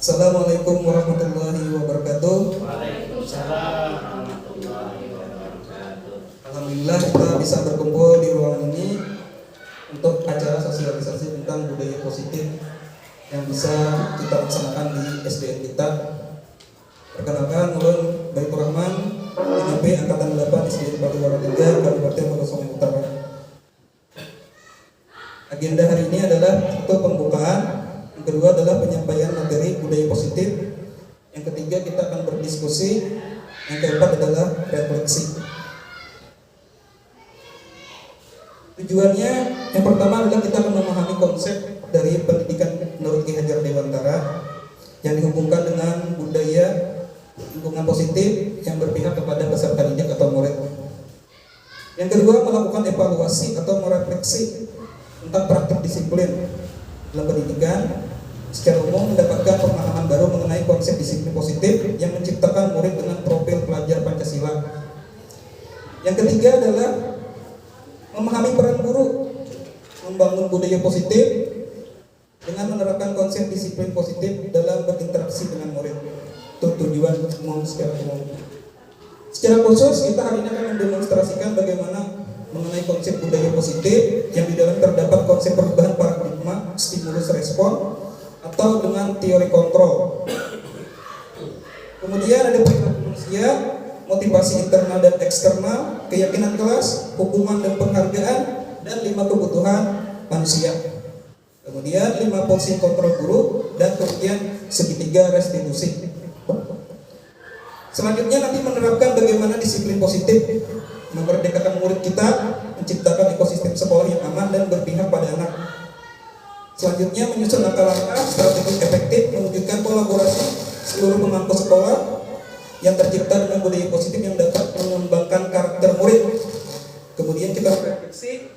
Assalamualaikum warahmatullahi wabarakatuh. Waalaikumsalam warahmatullahi wabarakatuh. Alhamdulillah kita bisa berkumpul di ruangan ini untuk acara sosialisasi tentang budaya positif yang bisa kita laksanakan di SDN kita. Perkenalkan, ulun Baikur Rahman, IDP Angkatan 8 SDN Batuwara 3, Kabupaten Wonosobo Utara. Agenda hari ini adalah satu, pembukaan. Yang kedua adalah penyampaian materi budaya positif. Yang ketiga kita akan berdiskusi. Yang keempat adalah refleksi. Tujuannya yang pertama adalah kita akan memahami konsep dari pendidikan menurut Ki Hajar Dewantara yang dihubungkan dengan budaya lingkungan positif yang berpihak kepada peserta didik atau murid. Yang kedua, melakukan evaluasi atau merefleksi tentang praktik disiplin dalam pendidikan. Secara umum mendapatkan pemahaman baru mengenai konsep disiplin positif yang menciptakan murid dengan profil pelajar Pancasila. Yang ketiga adalah memahami peran guru membangun budaya positif dengan menerapkan konsep disiplin positif dalam berinteraksi dengan murid. Itu tujuan umum secara umum. Secara khusus kita hari ini akan mendemonstrasikan bagaimana mengenai konsep budaya positif yang di dalam terdapat konsep perubahan paradigma, stimulus respon, atau dengan teori kontrol. Kemudian ada perilaku manusia, motivasi internal dan eksternal, keyakinan kelas, hukuman dan penghargaan, dan 5 kebutuhan manusia. Kemudian 5 porsi kontrol guru, dan kemudian segitiga restitusi. Selanjutnya nanti menerapkan bagaimana disiplin positif memerdekakan murid kita, menciptakan ekosistem sekolah yang aman dan berpihak pada anak. Selanjutnya menyusun langkah-langkah strategi efektif mewujudkan kolaborasi seluruh pemangku sekolah yang tercipta dengan budaya positif yang dapat mengembangkan karakter murid. Kemudian kita merefleksi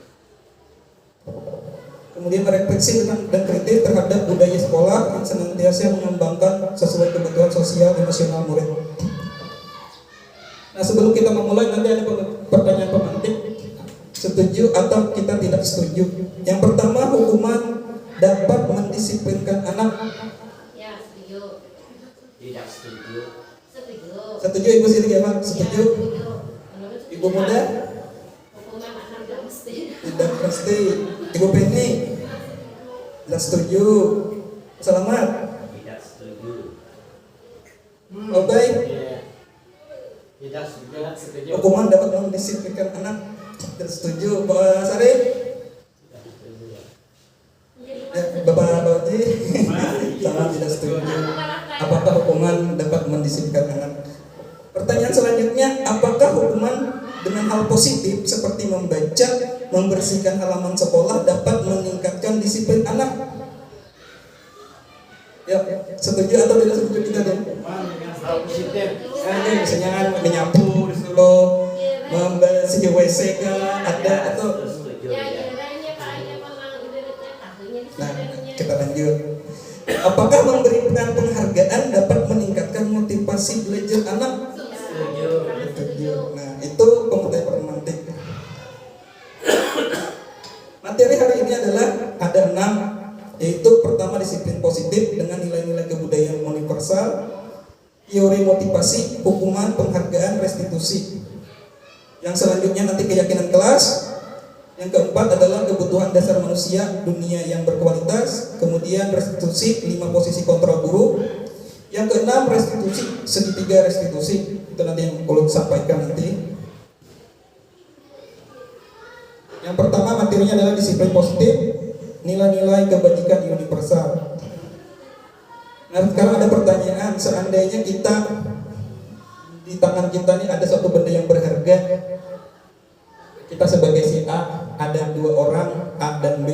dan kritis terhadap budaya sekolah yang senantiasa mengembangkan sesuai kebutuhan sosial emosional murid. Nah, sebelum kita memulai nanti ada pertanyaan pemantik, setuju atau kita tidak setuju. Yang pertama, hukuman dapat mendisiplinkan anak. Ya, setuju. Tidak setuju. Setuju. Setuju Ibu Siti Pak? Setuju? Ya, setuju. Ibu Muda? Hukuman anak tidak mesti. Tidak pasti. Ibu Penny? Tidak setuju. Selamat? Tidak setuju. Oke. Tidak setuju. Hukuman dapat mendisiplinkan anak. Tidak setuju. Pak Sari? Tidak setuju. Bapak Bauji? Sangat tidak setuju. Apakah hukuman dapat mendisiplinkan anak? Pertanyaan selanjutnya, apakah hukuman dengan hal positif seperti membaca, membersihkan halaman sekolah dapat meningkatkan disiplin anak? Ya, setuju atau tidak setuju kita deh? Hal positif. Misalnya kan menyapu disuruh, membersih WC kah, ada atau? Nah, kita lanjut. Apakah memberikan penghargaan dapat meningkatkan motivasi belajar anak? Setuju. Nah, itu pemateri pemantik. Materi hari ini adalah ada 6, yaitu pertama disiplin positif dengan nilai-nilai kebudayaan universal, teori motivasi, hukuman, penghargaan, restitusi. Yang selanjutnya nanti keyakinan kelas. Yang keempat adalah kebutuhan dasar manusia, dunia yang berkualitas. Kemudian restitusi, 5 posisi kontrol guru. Yang keenam restitusi, segitiga restitusi. Itu nanti yang ulun sampaikan nanti. Yang pertama materinya adalah disiplin positif, nilai-nilai kebajikan universal. Nah, sekarang ada pertanyaan, seandainya kita di tangan kita ini ada suatu benda yang berharga. Kita sebagai si A, ada 2 orang A dan B.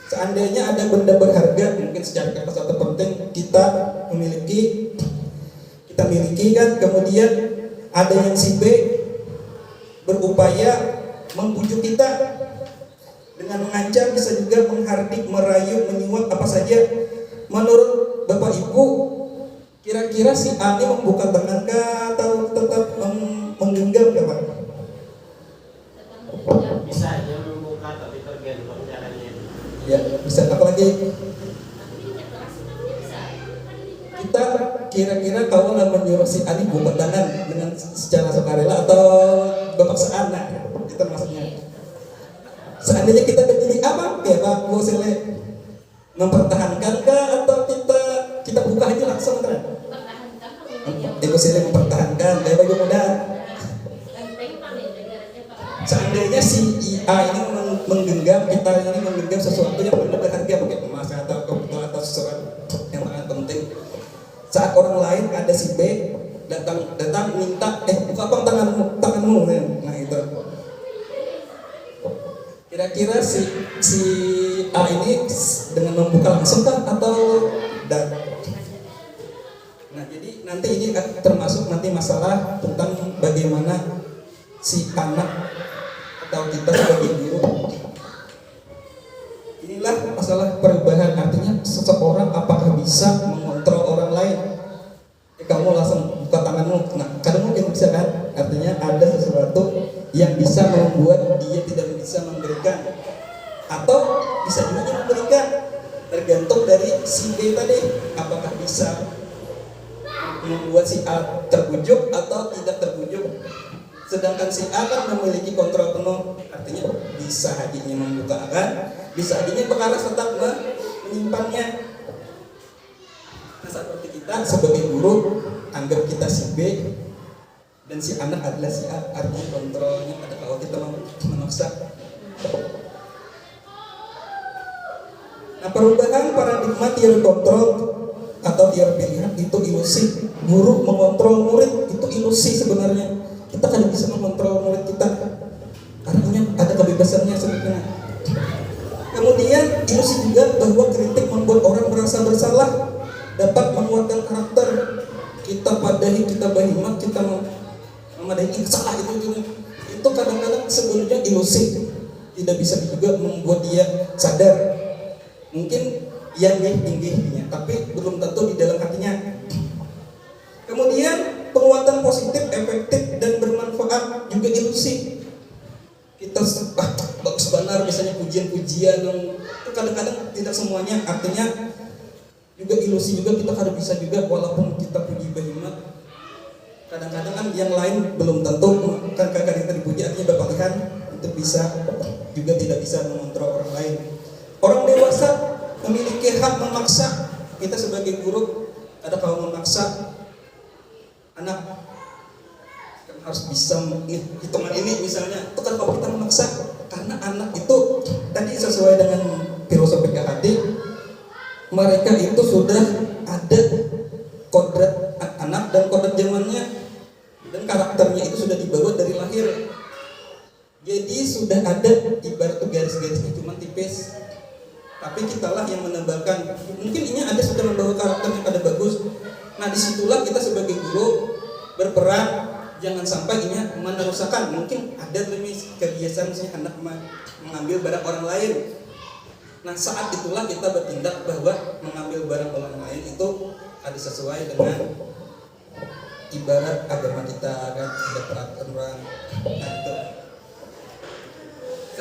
Seandainya ada benda berharga, mungkin secara kata satu penting kita miliki kan, kemudian ada yang si B berupaya membujuk kita dengan mengancam, bisa juga menghardik, merayu, menyuap, apa saja. Menurut Bapak Ibu, kira-kira si A ini membuka tangan kah atau tetap menggenggam ya Pak? Bisa aja membuka, tapi tergantung caranya. Ya, bisa. Apalagi kita kira-kira kau lah menyuruh si Adi buka tangan dengan secara sukarela atau berpaksaan, nah itu maksudnya. Seandainya kita berdiri apa ya Pak Bosele, mempertahankan kah atau kita buka aja langsung kan? Pertahankan kalau Ibu Sile mempertahankan, dari bagi muda. Seandainya si IA ini menggenggam, kita ini menggenggam sesuatu yang benar berharga, mungkin emas atau kebutuhan atau sesuatu yang sangat penting. Saat orang lain ada si B datang minta, buka apa tanganmu, nah itu. Kira-kira si A ini dengan membuka langsung kan atau dan? Nah jadi nanti ini termasuk nanti masalah tentang bagaimana si anak atau kita sebagai guru. Inilah masalah perubahan, artinya seseorang apakah bisa mengontrol orang lain. Kamu langsung buka tanganmu, nah kadang mungkin bisa kan, artinya ada sesuatu yang bisa membuat dia tidak bisa memberikan, atau bisa juga dia memberikan, tergantung dari si B tadi, apakah bisa membuat si A terbujuk atau tidak terbujuk. Sedangkan si A kan memiliki kontrol penuh, artinya bisa hadinya membukakan, bisa hadinya pengaras tetap menyimpannya. Nah seperti kita sebagai guru, anggap kita si B dan si anak adalah si A, artinya kontrolnya ada kalau kita memaksa. Nah perubahan paradigma teori kontrol atau teori pilihan itu ilusi. Guru mengontrol murid itu ilusi sebenarnya. Kita kan bisa mengontrol murid kita, artinya ada kebebasannya sebenarnya. Kemudian ilusi juga bahwa kritik membuat orang merasa bersalah, dapat menguatkan karakter. Kita padahi, kita bahimat, kita memadai salah itu kadang-kadang sebenarnya ilusi, tidak bisa juga membuat dia sadar. Mungkin yang tingginya, tapi belum tentu di dalam hatinya. Kemudian penguatan positif, efektif dan bermanfaat juga ilusi. Kita bagus benar misalnya pujian-pujian yang itu kadang-kadang tidak semuanya, artinya juga ilusi juga kita harus bisa juga walaupun kita puji bahimat. Kadang-kadang kan yang lain belum tentu kan kakak kita dipuji artinya berpalihan itu bisa juga tidak bisa mengontrol orang lain. Orang dewasa memiliki hak memaksa. Kita sebagai guru ada kalau memaksa anak kan harus bisa hitungan ini misalnya, itu kan kalau kita memaksa karena anak itu tadi sesuai dengan filosofi KHD, mereka itu sudah ada kodrat anak dan kodrat zamannya dan karakternya itu sudah dibawa dari lahir. Jadi sudah ada ibarat garis-garisnya cuma tipis, tapi kitalah yang menambahkan. Mungkin ini ada sudah membawa karakter yang ada bagus. Nah disitulah kita sebagai guru berperan, jangan sampai ini meneruskan. Mungkin ada kebiasaan misalnya anak mengambil barang orang lain. Nah saat itulah kita bertindak bahwa mengambil barang orang lain itu ada sesuai dengan ibarat agama kita kan, ada peraturan. Nah itu.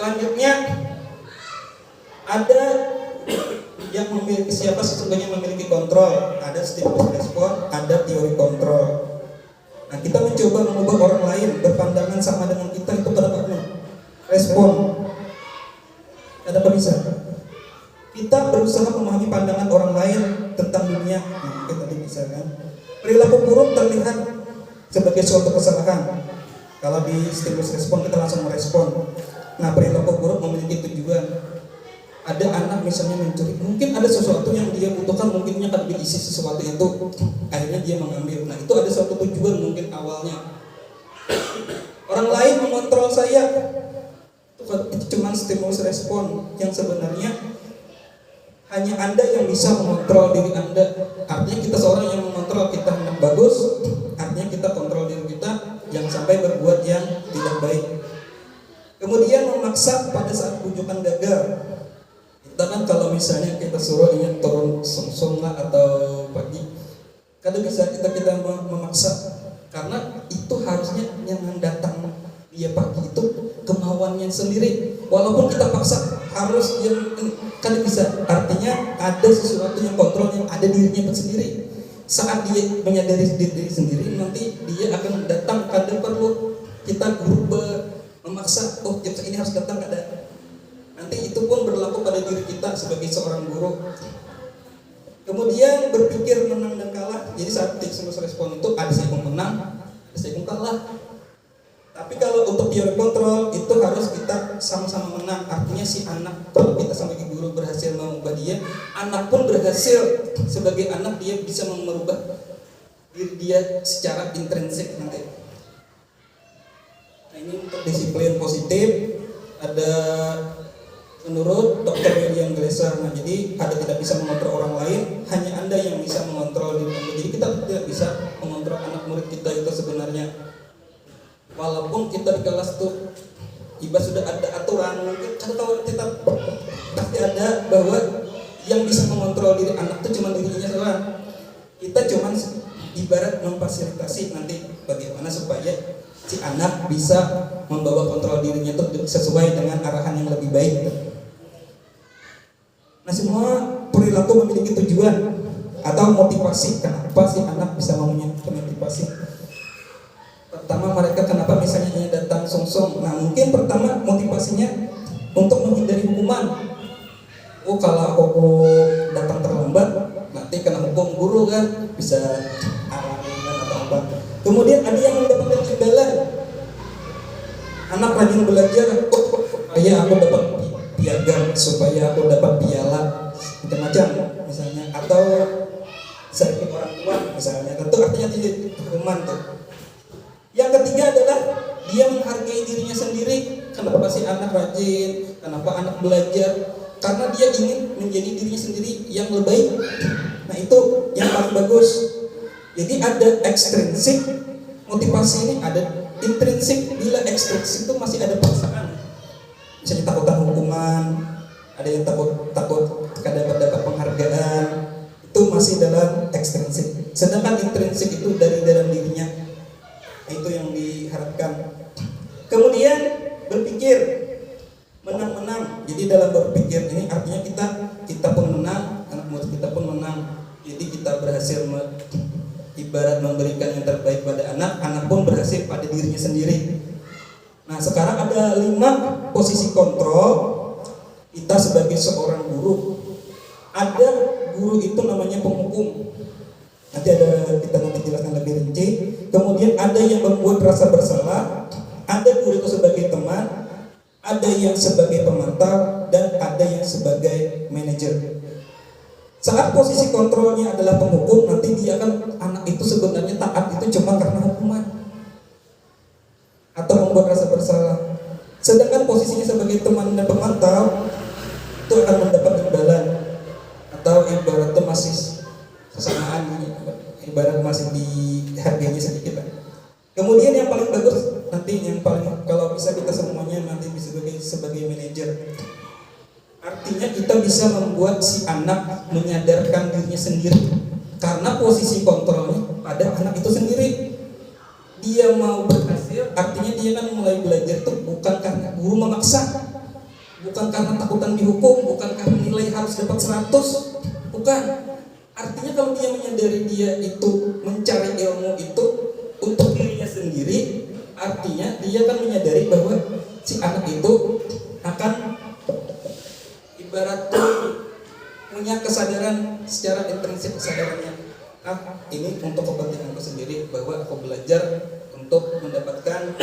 Selanjutnya ada yang memiliki, siapa sesungguhnya memiliki kontrol, ada stimulus respon, ada teori kontrol. Nah kita mencoba mengubah orang lain berpandangan sama dengan kita, itu kenapa? Respon. Kenapa bisa? Kita berusaha memahami pandangan orang lain tentang dunia. Nah, kita tadi bisa kan. Perilaku buruk terlihat sebagai suatu kesalahan. Kalau di stimulus respon kita langsung merespon. Nah perilaku buruk memiliki tujuan. Ada anak misalnya mencuri, mungkin ada sesuatu yang dia butuhkan, mungkinnya kan diisi sesuatu itu, akhirnya dia mengambil. Nah itu ada suatu tujuan mungkin awalnya. Orang lain mengontrol saya, itu cuma stimulus respon yang sebenarnya hanya Anda yang bisa mengontrol diri Anda. Artinya kita seorang yang mengontrol, kita hendak bagus, artinya kita kontrol diri kita, jangan sampai berbuat yang tidak baik. Kemudian memaksa pada saat bujukan gagal. Kita kan kalau misalnya kita suruh ingin turun sungsung lah atau pagi, kadang bisa kita memaksa karena itu harusnya yang datang dia pagi itu kemauannya sendiri. Walaupun kita paksa harus yang kadang bisa, artinya ada sesuatu yang kontrol yang ada dirinya sendiri. saat dia menyadari diri sendiri, nanti dia akan datang. Kadang perlu kita guru memaksa, oh jam ini harus datang, ada. Nanti itu pun berlaku pada diri kita sebagai seorang guru. Kemudian berpikir menang dan kalah. Jadi saat stimulus respon itu ada saya menang, ada saya kalah. Tapi kalau untuk teori kontrol itu harus kita sama-sama menang. Artinya si anak, kalau kita sebagai guru berhasil mengubah dia, anak pun berhasil sebagai anak, dia bisa merubah diri dia secara intrinsik nanti. Nah ini untuk disiplin positif ada menurut Dr. William Glasser. Nah jadi Anda tidak bisa mengontrol orang lain, hanya Anda yang bisa mengontrol diri Anda. Jadi kita tidak bisa mengontrol anak murid kita itu sebenarnya. Walaupun kita di kelas tuh iba sudah ada aturan, mungkin atau kita pasti ada bahwa yang bisa mengontrol diri anak itu cuma dirinya seorang. Kita cuma ibarat memfasilitasi nanti bagaimana supaya si anak bisa membawa kontrol dirinya itu sesuai dengan arahan yang lebih baik. Nah semua perilaku memiliki tujuan atau motivasi. Kenapa si anak bisa mempunyai motivasi? Pertama mereka kenapa misalnya hanya datang song-song. Nah mungkin pertama motivasinya untuk menghindari hukuman. Oh kalau aku datang terlambat nanti kena hukum guru kan, bisa arangan atau apa. Kemudian ada yang mendapatkan imbalan. Anak rajin belajar, oh supaya aku dapat piagam, supaya aku dapat piala, macam-macam misalnya. Atau saya orang tua misalnya, tentu artinya tidak hukuman tuh. Yang ketiga adalah dia menghargai dirinya sendiri. Kenapa si anak rajin? Kenapa anak belajar? Karena dia ingin menjadi dirinya sendiri yang lebih baik. Nah itu yang paling bagus. Jadi ada ekstrinsik motivasi ini, ada intrinsik. Bila ekstrinsik itu masih ada paksaan, misalnya takutan hukuman, ada yang takut dapat penghargaan, itu masih dalam ekstrinsik. Sedangkan intrinsik itu dari dalam dirinya. Itu yang diharapkan. Kemudian berpikir menang-menang. Jadi dalam berpikir ini artinya kita pun menang, anak murid kita pun menang. Jadi kita berhasil ibarat memberikan yang terbaik pada anak pun berhasil pada dirinya sendiri. Nah sekarang ada 5 posisi kontrol kita sebagai seorang guru. Ada guru itu namanya penghukum. Nanti kita jelaskan lebih rinci. Kemudian ada yang membuat rasa bersalah, ada guru itu sebagai teman, ada yang sebagai pemantau, dan ada yang sebagai manajer. Saat posisi kontrolnya adalah penghukum, nanti dia akan, anak itu sebenarnya taat itu cuma karena hukuman atau membuat rasa bersalah. Sedangkan posisinya sebagai teman dan pemantau itu akan mendapat imbalan atau ibarat itu masih kesamaan, ibarat masih dihargainya sedikit lah. Kemudian yang paling bagus nanti, yang paling kalau bisa kita semuanya nanti bisa sebagai manajer. Artinya kita bisa membuat si anak menyadarkan dirinya sendiri, karena posisi kontrolnya pada anak itu sendiri. Dia mau berhasil, artinya dia kan mulai belajar itu bukan karena guru memaksa, bukan karena takutan dihukum, bukan karena nilai harus dapat 100, bukan. Artinya kalau dia menyadari dia itu mencari ilmu itu untuk dirinya sendiri, artinya dia akan menyadari bahwa si anak itu akan ibarat punya kesadaran secara intrinsik, kesadarannya ini untuk kepentinganku sendiri, bahwa aku belajar untuk mendapatkan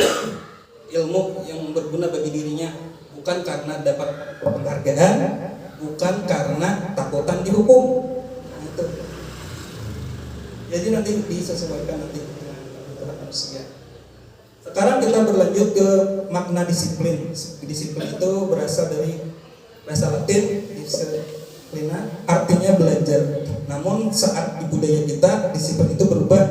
ilmu yang berguna bagi dirinya, bukan karena dapat penghargaan, bukan karena takutan dihukum. Jadi nanti disesuaikan nanti dengan kebutuhan manusia. Sekarang kita berlanjut ke makna disiplin. Disiplin itu berasal dari bahasa Latin disciplina, artinya belajar. Namun saat di budaya kita, disiplin itu berubah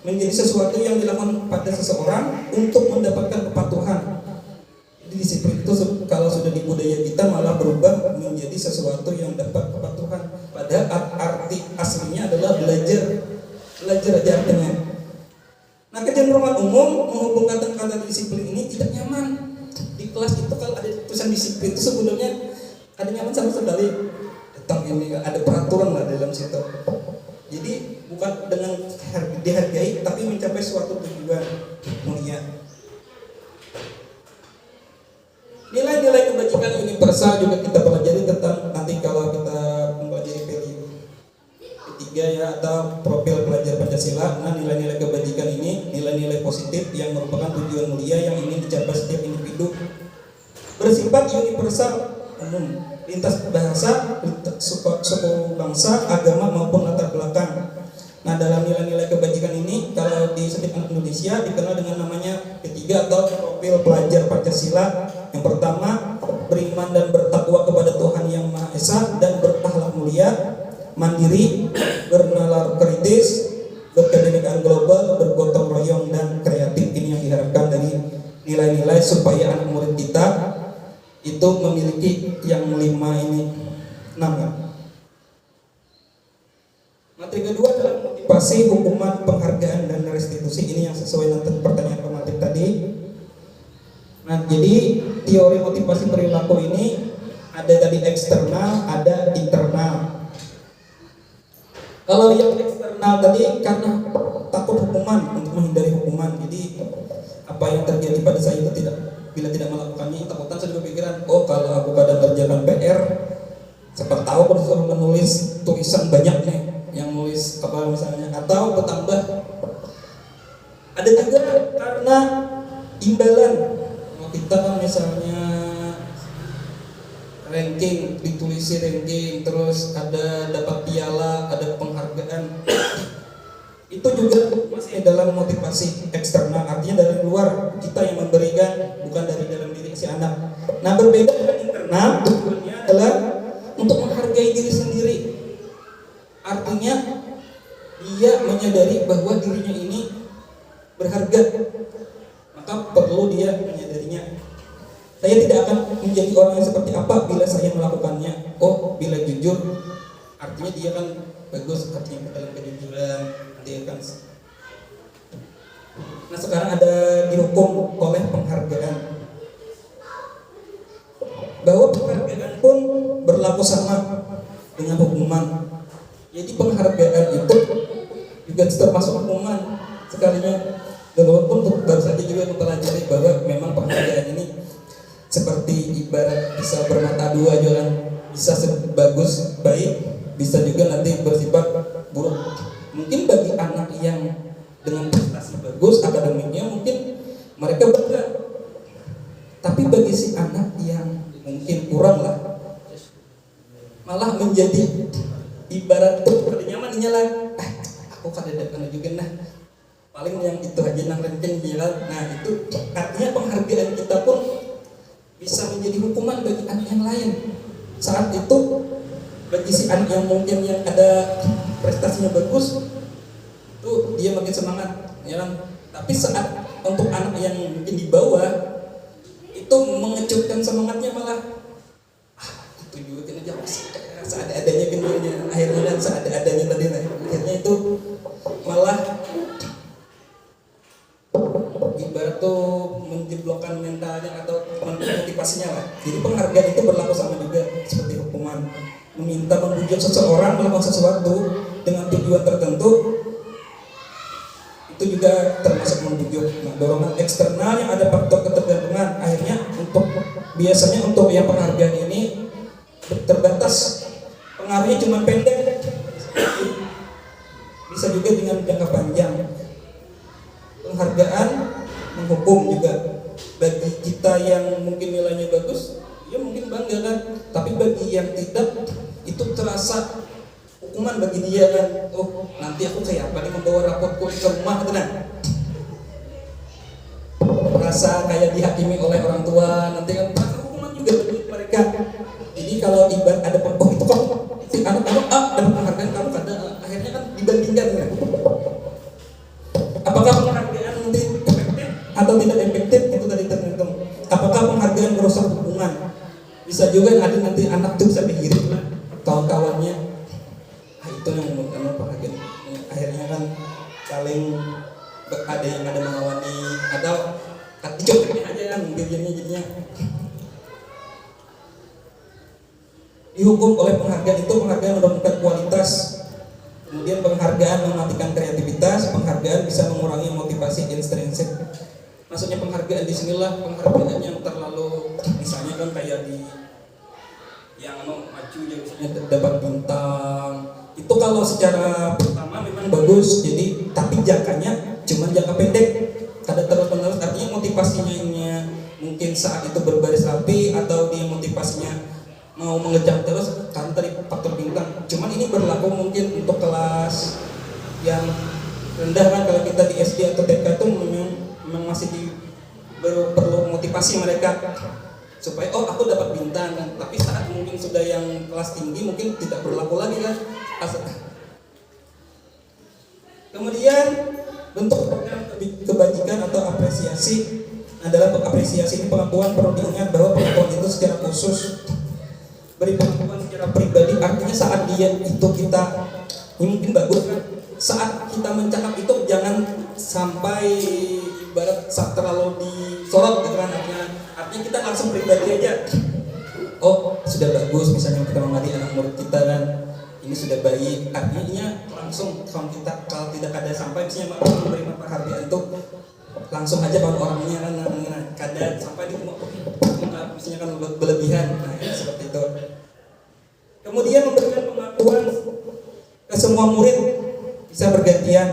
menjadi sesuatu yang dilakukan pada seseorang untuk mendapatkan kepatuhan. Jadi disiplin itu kalau sudah di budaya kita malah berubah menjadi sesuatu yang dapat kepatuhan. Padahal arti aslinya adalah belajar. Belajar aja artinya. Nah kecenderungan umum menghubungkan kata disiplin ini tidak nyaman. Di kelas itu kalau ada tulisan disiplin itu sebenarnya ada nyaman sama sekali. Tentang ini ada peraturan lah dalam situ. Jadi bukan dengan dihargai tapi mencapai suatu tujuan mulia. Nilai-nilai kebajikan universal juga kita pelajari tentang nanti kalau kita mempelajari value ketiga ya, atau profil pelajar Pancasila. Nah, nilai-nilai kebajikan ini nilai-nilai positif yang merupakan tujuan mulia yang ingin dicapai setiap individu, bersifat universal, umum, lintas bahasa, lintas suku bangsa, agama maupun latar belakang. Nah, dalam nilai-nilai kebajikan ini kalau di setiap anak Indonesia dikenal dengan namanya ketiga atau profil pelajar Pancasila. Yang pertama, beriman dan bertakwa kepada Tuhan Yang Maha Esa dan berakhlak mulia, mandiri, bernalar kritis, berkebinekaan global, bergotong royong dan kreatif. Ini yang diharapkan dari nilai-nilai supaya anak murid kita itu memiliki yang 5 ini, 6 kan? Materi kedua adalah motivasi, hukuman, penghargaan, dan restitusi. Ini yang sesuai dengan pertanyaan pemateri tadi. Nah, jadi teori motivasi perilaku ini ada tadi eksternal, ada internal. Kalau yang eksternal tadi karena takut hukuman, untuk menghindari hukuman. Jadi apa yang terjadi pada saya itu bila tidak melakukannya, takutan saya berpikiran, oh kalau aku kadang kerjakan PR, siapa tahu aku disuruh menulis tulisan banyak nih, yang nulis apa misalnya, atau bertambah. Ada juga karena imbalan. Kita kan misalnya ranking, ditulisi ranking, terus ada dapat piala, ada penghargaan. Itu juga masih dalam motivasi eksternal, artinya dari luar kita yang memberikan, bukan dari dalam diri si anak. Nah, berbeda dengan internal, tujuannya adalah untuk menghargai diri sendiri. Artinya dia menyadari bahwa dirinya ini berharga, maka perlu dia menyadarinya. Saya tidak akan menjadi orang yang seperti apa bila saya melakukannya. Oh, bila jujur, artinya dia kan bagus, artinya dalam kejujuran dia kan. Nah, sekarang ada dihukum oleh penghargaan, bahwa penghargaan pun berlaku sama dengan hukuman. Jadi penghargaan itu juga termasuk hukuman sekalinya. Dan walaupun baru saja juga mempelajari bahwa memang penghargaan ini seperti ibarat bisa bermata dua jalan, bisa sebagus baik, bisa juga nanti bersifat buruk. Mungkin bagi anak yang dengan prestasi bagus akademiknya mungkin mereka bangga, tapi bagi si anak yang mungkin kurang lah, malah menjadi ibarat tuh kada nyaman nyala. Aku kada ada juga nah, paling yang itu aja nang ranking jalan. Nah, itu artinya penghargaan kita pun bisa menjadi hukuman bagi anak yang lain. Saat itu bagi si anak yang mungkin yang ada prestasinya bagus, itu dia makin semangat, ya kan? Tapi saat untuk anak yang mungkin di bawah, itu mengecutkan semangatnya malah itu juga kena jawab seadanya kenyanya. Akhirnya dan seadanya tadi, akhirnya itu malah ibarat tuh menjeblokkan mentalnya atau motivasinya lah. Jadi penghargaan itu berlaku sama juga seperti hukuman. Meminta membujuk seseorang melakukan sesuatu dengan tujuan tertentu, itu juga termasuk membujuk. Nah, dorongan eksternal yang ada faktor ketergantungan, akhirnya biasanya untuk yang penghargaan ini terbatas, pengaruhnya cuma pendek, bisa juga dengan jangka panjang. Penghargaan menghukum juga bagi kita yang mungkin nilainya bagus, ya mungkin bangga kan. Tapi bagi yang tidak, itu terasa hukuman bagi dia kan. Oh, nanti aku kayak apa nih membawa rapotku ke rumah gitu nah. Merasa kayak dihakimi oleh orang tua, nanti kan hukuman juga bagi mereka. Jadi kalau ibarat ada oh itu kok si anak-anak dan penghargaan kamu kada, akhirnya kan dibandingkan kan. Apakah penghargaan nanti efektif atau tidak efektif, itu tadi tergantung. Apakah penghargaan merusak hubungan? Bisa juga ada nanti anak tuh bisa dihirit lah kawan-kawannya. Itu yang menurut penghargaan. Akhirnya kan saling ada yang ada mengawani atau dicobain aja kan jadinya. Dihukum oleh penghargaan itu, penghargaan menurunkan kualitas. Kemudian penghargaan penghargaan mematikan kreativitas, penghargaan bisa mengurangi motivasi intrinsik. Maksudnya penghargaan di sinilah penghargaan yang terlalu, misalnya kan kayak di yang maju ya, misalnya dapat bintang. Itu kalau secara pertama memang bagus, jadi tapi jangkanya cuma jangka pendek. Ada terus-menerus, artinya motivasinya mungkin saat itu berbaris rapi, atau dia motivasinya mau mengejar terus karena tadi faktor bintang. Cuman ini berlaku mungkin untuk kelas yang rendah kan, kalau kita di SD atau TK itu memang masih perlu motivasi mereka supaya aku dapat bintang kan. Tapi saat mungkin sudah yang kelas tinggi mungkin tidak berlaku lagi kan. Kemudian bentuk kebajikan atau apresiasi adalah apresiasi ini pengakuan. Perlu diingat bahwa pengakuan itu secara khusus beri pengakuan secara pribadi, artinya saat dia itu kita ini mungkin bagus kan, saat kita mencakap itu jangan sampai ibarat saat terlalu disorot gitu kan, artinya kita langsung pribadi aja, oh sudah bagus, misalnya kita memari anak murid kita kan ini sudah baik, artinya langsung kalau tidak ada sampai misalnya memberi penghargaan itu langsung aja kalau orangnya kan kadang sampai di misalnya kan berlebihan, nah seperti itu. Kemudian memberikan pengakuan ke semua murid bisa bergantian.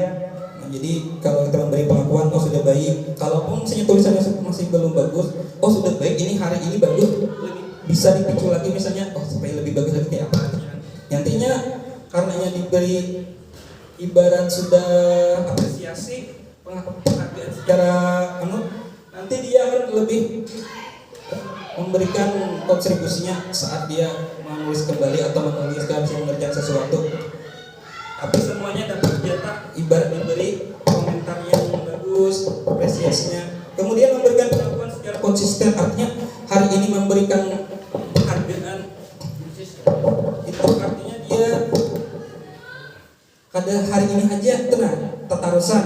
Nah, jadi kalau kita memberi pengakuan, oh sudah baik, kalaupun misalnya tulisannya masih belum bagus, oh sudah baik, ini hari ini bagus, bisa dipicu lagi misalnya, oh supaya lebih bagus lagi kayak apa. Nantinya karenanya diberi ibarat sudah apresiasi penghargaan secara nanti dia akan lebih memberikan kontribusinya saat dia menulis kembali atau menuliskan mengerjakan sesuatu. Tapi semuanya dapat jatah ibarat diberi komentar yang bagus, apresiasinya. Kemudian memberikan pengakuan secara konsisten, artinya hari ini memberikan penghargaan itu artinya dia pada hari ini aja tenang, tatarusan,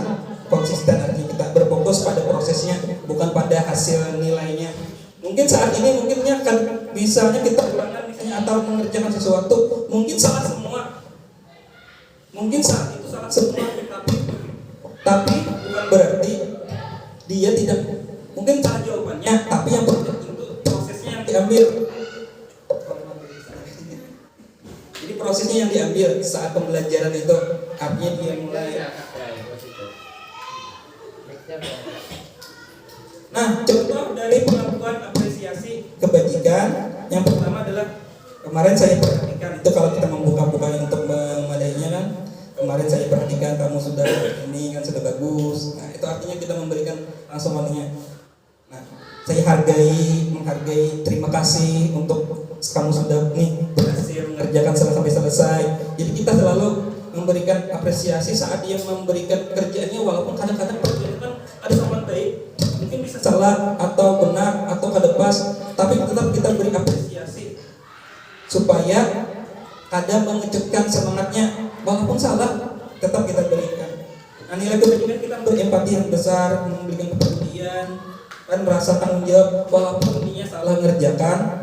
konsisten, artinya kita berfokus pada prosesnya bukan pada hasil nilainya. Mungkin saat ini mungkinnya kan misalnya kita ulangan misalnya atau mengerjakan sesuatu mungkin salah semua, mungkin saat itu salah semua, tapi bukan berarti dia tidak mungkin salah jawabannya, tapi yang penting itu prosesnya yang diambil. Jadi prosesnya yang diambil saat pembelajaran itu, artinya dia mulai. Nah, contoh dari pengakuan apresiasi kebajikan yang pertama adalah kemarin saya perhatikan itu, kalau kita membuka-buka untuk memadainya kan, kemarin saya perhatikan kamu sudah ini kan sudah bagus. Nah, itu artinya kita memberikan langsung artinya. Nah, saya menghargai, terima kasih untuk kamu sudah berhasil mengerjakan sampai selesai. Jadi kita selalu memberikan apresiasi saat dia memberikan kerjaannya, walaupun kadang-kadang pekerjaan kan ada sopan baik, mungkin bisa salah atau benar atau kada pas, tapi tetap kita beri apresiasi supaya kadang mengejutkan semangatnya, walaupun salah tetap kita berikan. Nah, nilai kebajikan kita berempati yang besar, memberikan kepedulian dan merasa tanggung jawab, walaupun dia salah mengerjakan,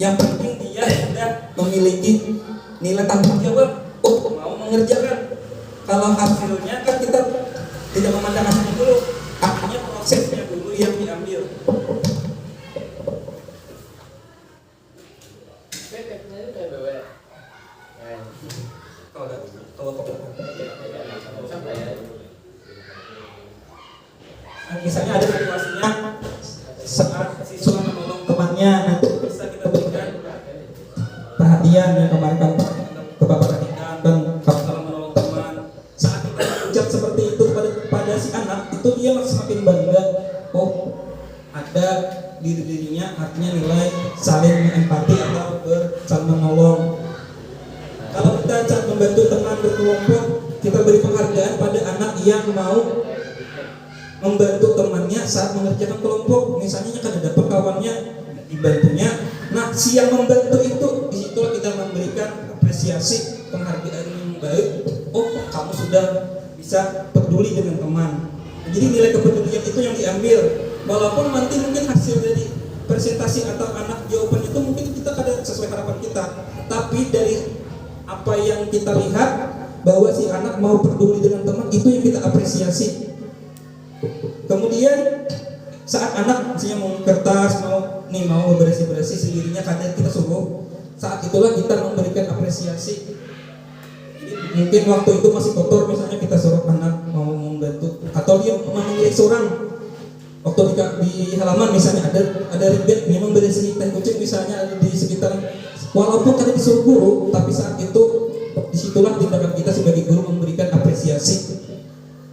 yang penting dia sudah memiliki nilai tanggung jawab, oh mau mengerjakan. Kalau hasilnya kan kita tidak memandang hasilnya dulu, artinya prosesnya dulu yang diambil. Misalnya ada situasinya saat siswa menolong temannya, nanti bisa kita berikan perhatian yang kemarin kan Bapak perhatikan dan kalau menolong teman. Saat kita ucap seperti itu pada si anak, itu dia semakin bangga. Oh, ada dirinya, artinya nilai saling empati atau saling menolong. Kalau kita membantu teman berkelompok, kita beri penghargaan pada anak yang mau membantu temannya saat mengerjakan kelompok. Misalnya kan ada kawannya dibantunya, nah si yang membantu itu disitulah kita memberikan apresiasi, penghargaan yang baik. Oh, kamu sudah bisa peduli dengan teman. Jadi nilai kepedulian itu yang diambil, walaupun nanti mungkin hasil dari presentasi atau anak jawaban itu mungkin kita kadang sesuai harapan kita, tapi dari apa yang kita lihat bahwa si anak mau peduli dengan teman, itu yang kita apresiasi. Kemudian saat anak misalnya mau kertas, mau bersih-bersih sendirinya, kadang kita suruh, saat itulah kita memberikan apresiasi. Mungkin waktu itu masih kotor, misalnya kita suruh anak mau membantu, atau dia memilih seorang waktu di halaman misalnya ada ribet, dia membersih teh kucing misalnya ada di sekitar, walaupun tadi disuruh guru, tapi saat itu disitulah tindakan kita sebagai guru memberikan apresiasi.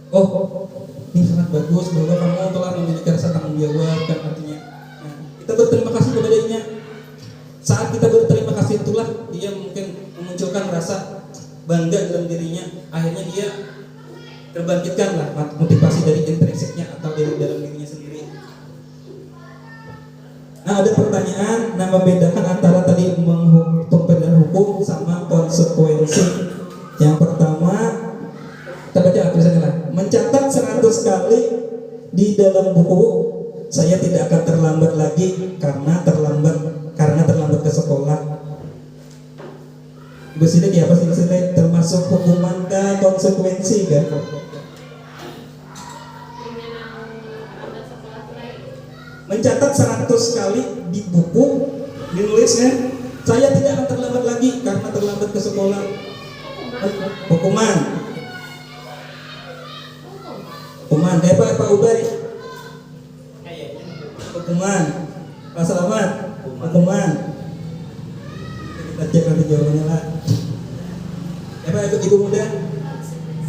Oh, ini sangat bagus bahwa kamu telah memiliki rasa tanggung jawab, kan artinya. Nah, kita berterima kasih kepadanya. Saat kita berterima kasih itulah dia mungkin memunculkan rasa bangga dalam dirinya. Akhirnya dia terbangkitkanlah motivasi dari intrinsiknya atau dari dalam dirinya sendiri. Nah, ada pertanyaan, nah membedakan antara tadi pembedaan hukum sama konsekuensi. Yang pertama, kita baca tulisannya lah. Mencatat 100 kali di dalam buku, saya tidak akan terlambat lagi karena terlambat ke sekolah. Ibu Sidik ya, apa sih maksudnya? Termasuk hukuman ke konsekuensi kan? Mencatat 100 kali di buku, dinulisnya, saya tidak akan terlambat lagi karena terlambat ke sekolah. Hukuman. Pak Ubay. Hukuman. Pak Selamat. Hukuman. Kita cek nanti jawabannya lah. Pak Ibu muda.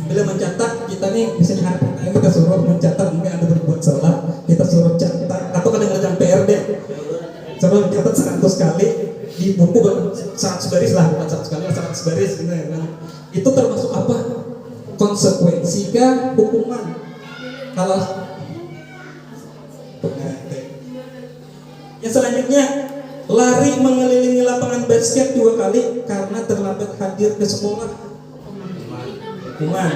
Bila mencatat, kita nih misalnya hari pertama kita suruh mencatat, mungkin ada berbuat salah, kita suruh catat, atau kadang-kadang PR deh, suruh catat 100 kali di buku 100 baris lah, bukan 100 kali 100 baris gitu ya kan. Itu termasuk apa? Konsekuensi kah hukuman? Kalau yang selanjutnya, lari mengelilingi lapangan basket 2 kali karena terlambat hadir ke sekolah. Hukuman.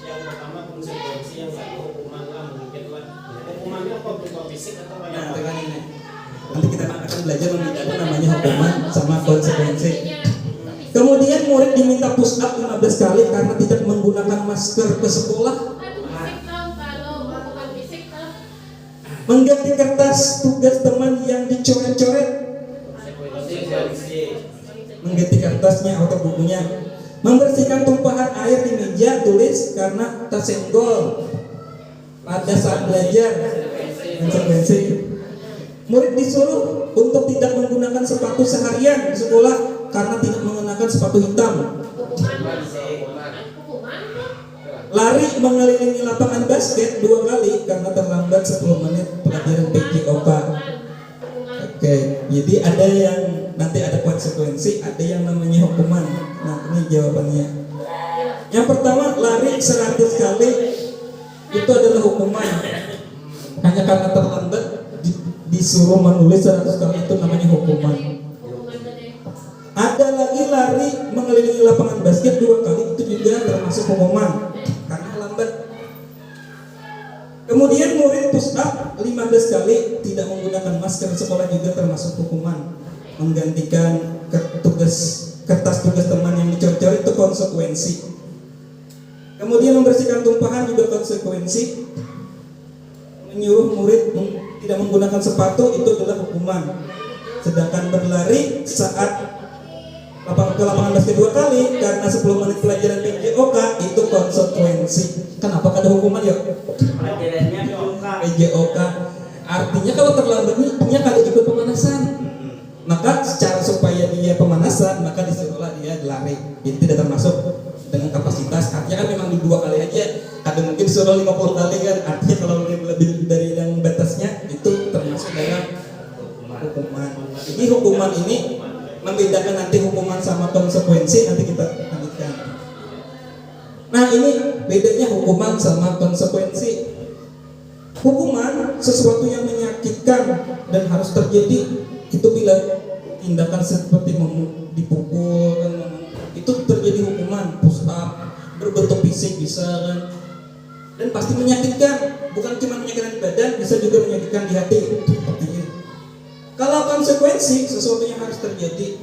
Yang pertama konsekuensi, yang satu hukuman lah, mungkin lah. Hukumannya apa fisik atau kayak apa? Nanti kita akan belajar membedakan namanya hukuman sama konsekuensi. Kemudian murid diminta push up 15 kali karena tidak menggunakan masker ke sekolah. Mengganti kertas tugas teman yang dicoret-coret. Mengganti kertasnya atau bukunya. Membersihkan tumpahan air di meja tulis karena tersenggol pada saat belajar. Konsekuensi. Murid disuruh untuk tidak menggunakan sepatu seharian di sekolah karena tidak menggunakan sepatu hitam. Lari mengelilingi lapangan basket 2 kali karena terlambat 10 menit pelajaran PJOK. Oke, jadi ada yang nanti ada konsekuensi, ada yang namanya hukuman. Nah, ini jawabannya. Yang pertama, lari 100 kali itu adalah hukuman. Hanya karena terlambat disuruh menulis 100 kali itu namanya hukuman. Ada lagi lari mengelilingi lapangan basket 2 kali itu juga termasuk hukuman karena lambat. Kemudian murid push up 15 kali tidak menggunakan masker sekolah juga termasuk hukuman. Menggantikan kertas tugas teman yang dicor-cor itu konsekuensi. Kemudian membersihkan tumpahan juga konsekuensi. Menyuruh murid tidak menggunakan sepatu itu adalah hukuman. Sedangkan berlari saat ke lapangan basket 2 kali karena 10 menit pelajaran PJOK itu konsekuensi. Kenapa ada hukuman ya? Pelajarannya PJOK. Artinya kalau terlambat dia kada ikut pemanasan. Maka secara supaya dia pemanasan, maka disuruhlah dia lari. Itu tidak termasuk dengan kapasitas. Artinya kan memang di 2 kali aja. Kadang mungkin disuruh 50 kali kan. Artinya kalau lebih dari yang batasnya itu termasuk dalam hukuman. Jadi hukuman ini membedakan nanti hukuman sama konsekuensi, nanti kita lanjutkan. Nah, ini bedanya hukuman sama konsekuensi. Hukuman sesuatu yang menyakitkan dan harus terjadi. Itu bila tindakan seperti dipukul itu terjadi hukuman, push up, berbentuk fisik bisa kan, dan pasti menyakitkan. Bukan cuma menyakitkan di badan, bisa juga menyakitkan di hati. Kalau konsekuensi sesuatu yang harus terjadi,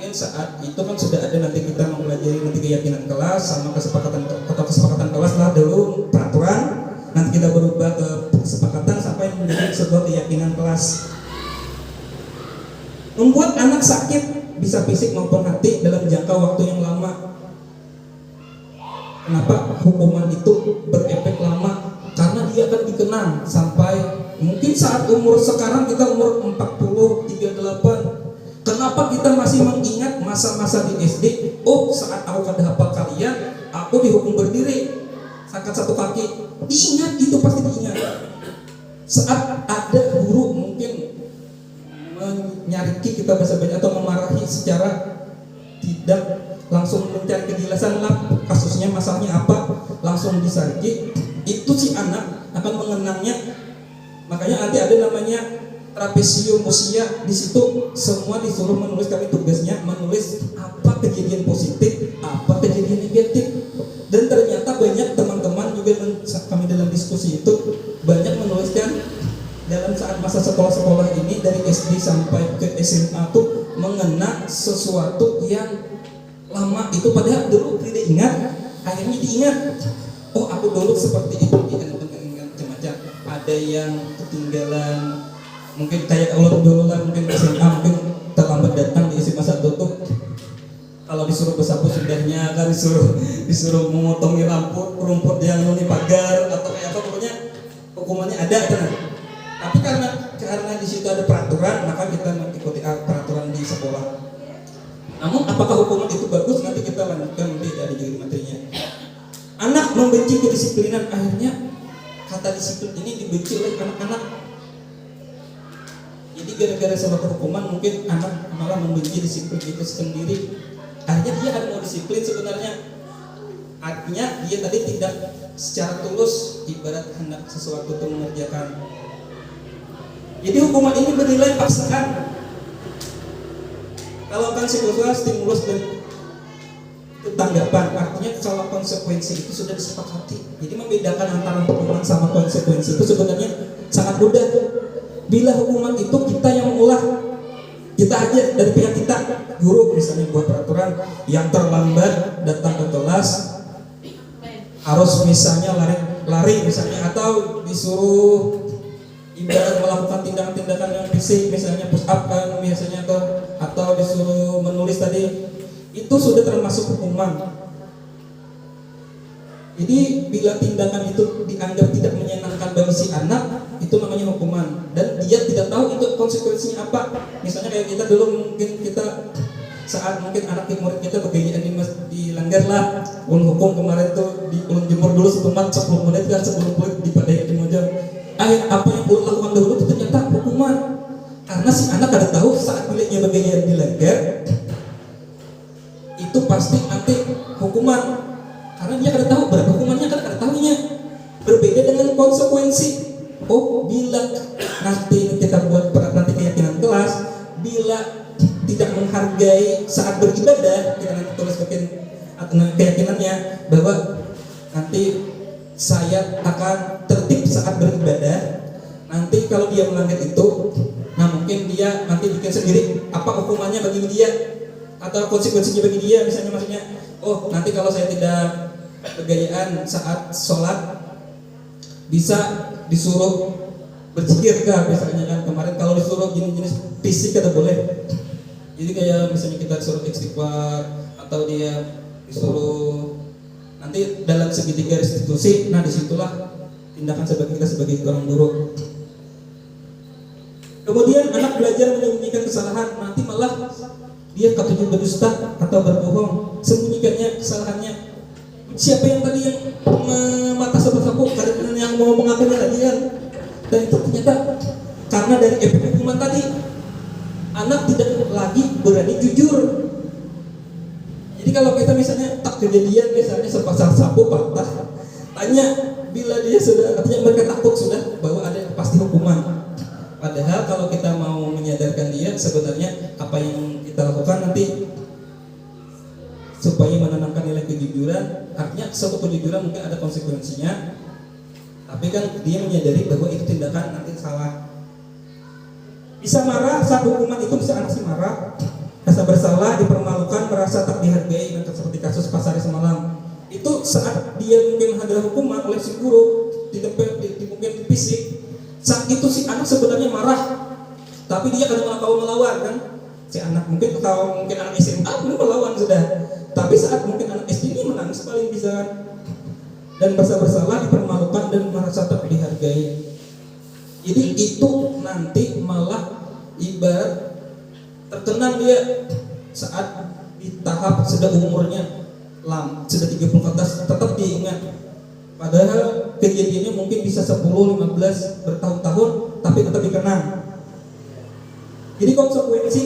mungkin saat itu kan sudah ada nanti kita mempelajari nanti keyakinan kelas sama kesepakatan kelas lah dulu peraturan, nanti kita berubah ke kesepakatan sampai menjadi sebuah keyakinan kelas. Membuat anak sakit bisa fisik maupun hati dalam jangka waktu yang lama. Kenapa hukuman itu berefek lama? Karena dia akan dikenang sampai mungkin saat umur sekarang kita umur 40, 38. Kenapa kita masih mengingat masa-masa di SD? Oh, saat aku kada hafal kalian, aku dihukum berdiri, angkat satu kaki. Diingat, itu pasti diingat. Saat ada guru mungkin menyariki kita bahasa-bahasa atau memarahi secara tidak langsung mencari kejelasan lah kasusnya, masalahnya apa, langsung disariki, itu si anak akan mengenangnya. Makanya nanti ada namanya trapesium usia, di situ semua disuruh menulis, kami tugasnya menulis apa kejadian positif, apa kejadian negatif. Dan ternyata banyak teman-teman juga kami dalam diskusi itu banyak menuliskan dalam saat masa sekolah-sekolah ini dari SD sampai ke SMA tuh mengenang sesuatu yang lama itu, padahal dulu tidak ingat, akhirnya diingat. Oh, aku dulu seperti itu, diingat macam-macam. Ada yang ketinggalan, mungkin kayak ulun dulu lah, mungkin SMA mungkin terlambat datang di SMA 1 tuh. Kalau disuruh bersapu sudahnya kan disuruh memotongi rumput yang di pagar atau kayak apa, pokoknya hukumannya ada kan. Tapi karena di situ ada peraturan, maka kita mengikuti peraturan di sekolah. Namun apakah hukuman itu bagus? Nanti kita lanjutkan nanti ada juri materinya. Anak membenci kedisiplinan, akhirnya kata disiplin ini dibenci oleh anak-anak. Jadi gara-gara sebuah hukuman mungkin anak malah membenci disiplin itu sendiri. Akhirnya dia ada mau disiplin sebenarnya. Artinya dia tadi tidak secara tulus, ibarat hendak sesuatu itu mengerjakan. Jadi hukuman ini bernilai paksaan. Kalau kan psikososial stimulus dan tanggapan, artinya kalau konsekuensi itu sudah disepakati. Jadi membedakan antara hukuman sama konsekuensi itu sebenarnya sangat mudah. Bila hukuman itu kita yang mengolah, kita aja dari pihak kita, guru misalnya buat peraturan yang terlambat datang ke kelas harus misalnya lari misalnya, atau disuruh ibarat melakukan tindakan-tindakan yang fisik misalnya push up kan biasanya, atau disuruh menulis tadi, itu sudah termasuk hukuman. Jadi bila tindakan itu dianggap tidak menyenangkan bagi si anak, itu namanya hukuman, dan dia tidak tahu itu konsekuensinya apa. Misalnya kayak kita dulu, mungkin kita saat mungkin anak murid kita bergayaan dilanggar lah, ulun hukum kemarin tuh di ulun jemur dulu 10 menit kan, 10 menit di padai di Mojang. Apa yang ulun lakukan dahulu itu ternyata hukuman, karena si anak ada tahu saat miliknya bergayaan dilanggar itu pasti nanti hukuman, karena dia ada tahu berapa hukumannya, kan ada tahunya. Berbeda dengan konsekuensi. Oh, bila nanti kita buat nanti keyakinan kelas, bila tidak menghargai saat beribadah, kita nanti tulis keyakinannya bahwa nanti saya akan tertib saat beribadah. Nanti kalau dia melanggar itu, nah mungkin dia nanti bikin sendiri apa hukumannya bagi dia atau konsekuensinya bagi dia. Misalnya maksudnya, oh nanti kalau saya tidak bergayaan saat sholat bisa disuruh berzikir kah misalnya kan. Kemarin kalau disuruh jenis fisik kada boleh. Jadi kayak misalnya kita disuruh istighfar atau dia disuruh nanti dalam segitiga restitusi, nah disitulah tindakan sebagai kita sebagai orang guru. Kemudian anak belajar menyembunyikan kesalahan, nanti malah dia ketujuh berdusta atau berbohong, sembunyikannya kesalahannya. Siapa yang tadi yang mata sapu-sapu, kadang yang mau mengaku tadi kan, dan itu ternyata karena dari efek hukuman tadi, anak tidak lagi berani jujur. Jadi kalau kita misalnya tak kejadian misalnya sepasang sapu patah, tanya bila dia sudah, artinya mereka takut sudah bahwa ada pasti hukuman. Padahal kalau kita mau menyadarkan dia sebenarnya apa yang kita lakukan nanti supaya menanamkan nilai kejujuran, artinya suatu kejujuran mungkin ada konsekuensinya, tapi kan dia menyadari bahwa itu tindakan nanti salah. Bisa marah saat hukuman itu, bisa anak sih marah, rasa bersalah, dipermalukan, merasa tak dihargai, dan seperti kasus Pasari semalam. Itu saat dia mungkin ada hukuman oleh si guru, mungkin di fisik. Saat itu si anak sebenarnya marah, tapi dia kadang mau melawan kan. Si anak mungkin anak SMA mungkin melawan sudah, tapi saat mungkin anak SD ini menangis paling bisa kan. Dan merasa bersalah, dipermalukan, dan merasa tak dihargai. Jadi itu nanti malah ibarat terkenang dia saat di tahap sudah umurnya sudah 30 ke atas, tetap diingat. Padahal kejadiannya mungkin bisa 10, 15 bertahun-tahun, tapi tetap dikenang. Jadi konsekuensi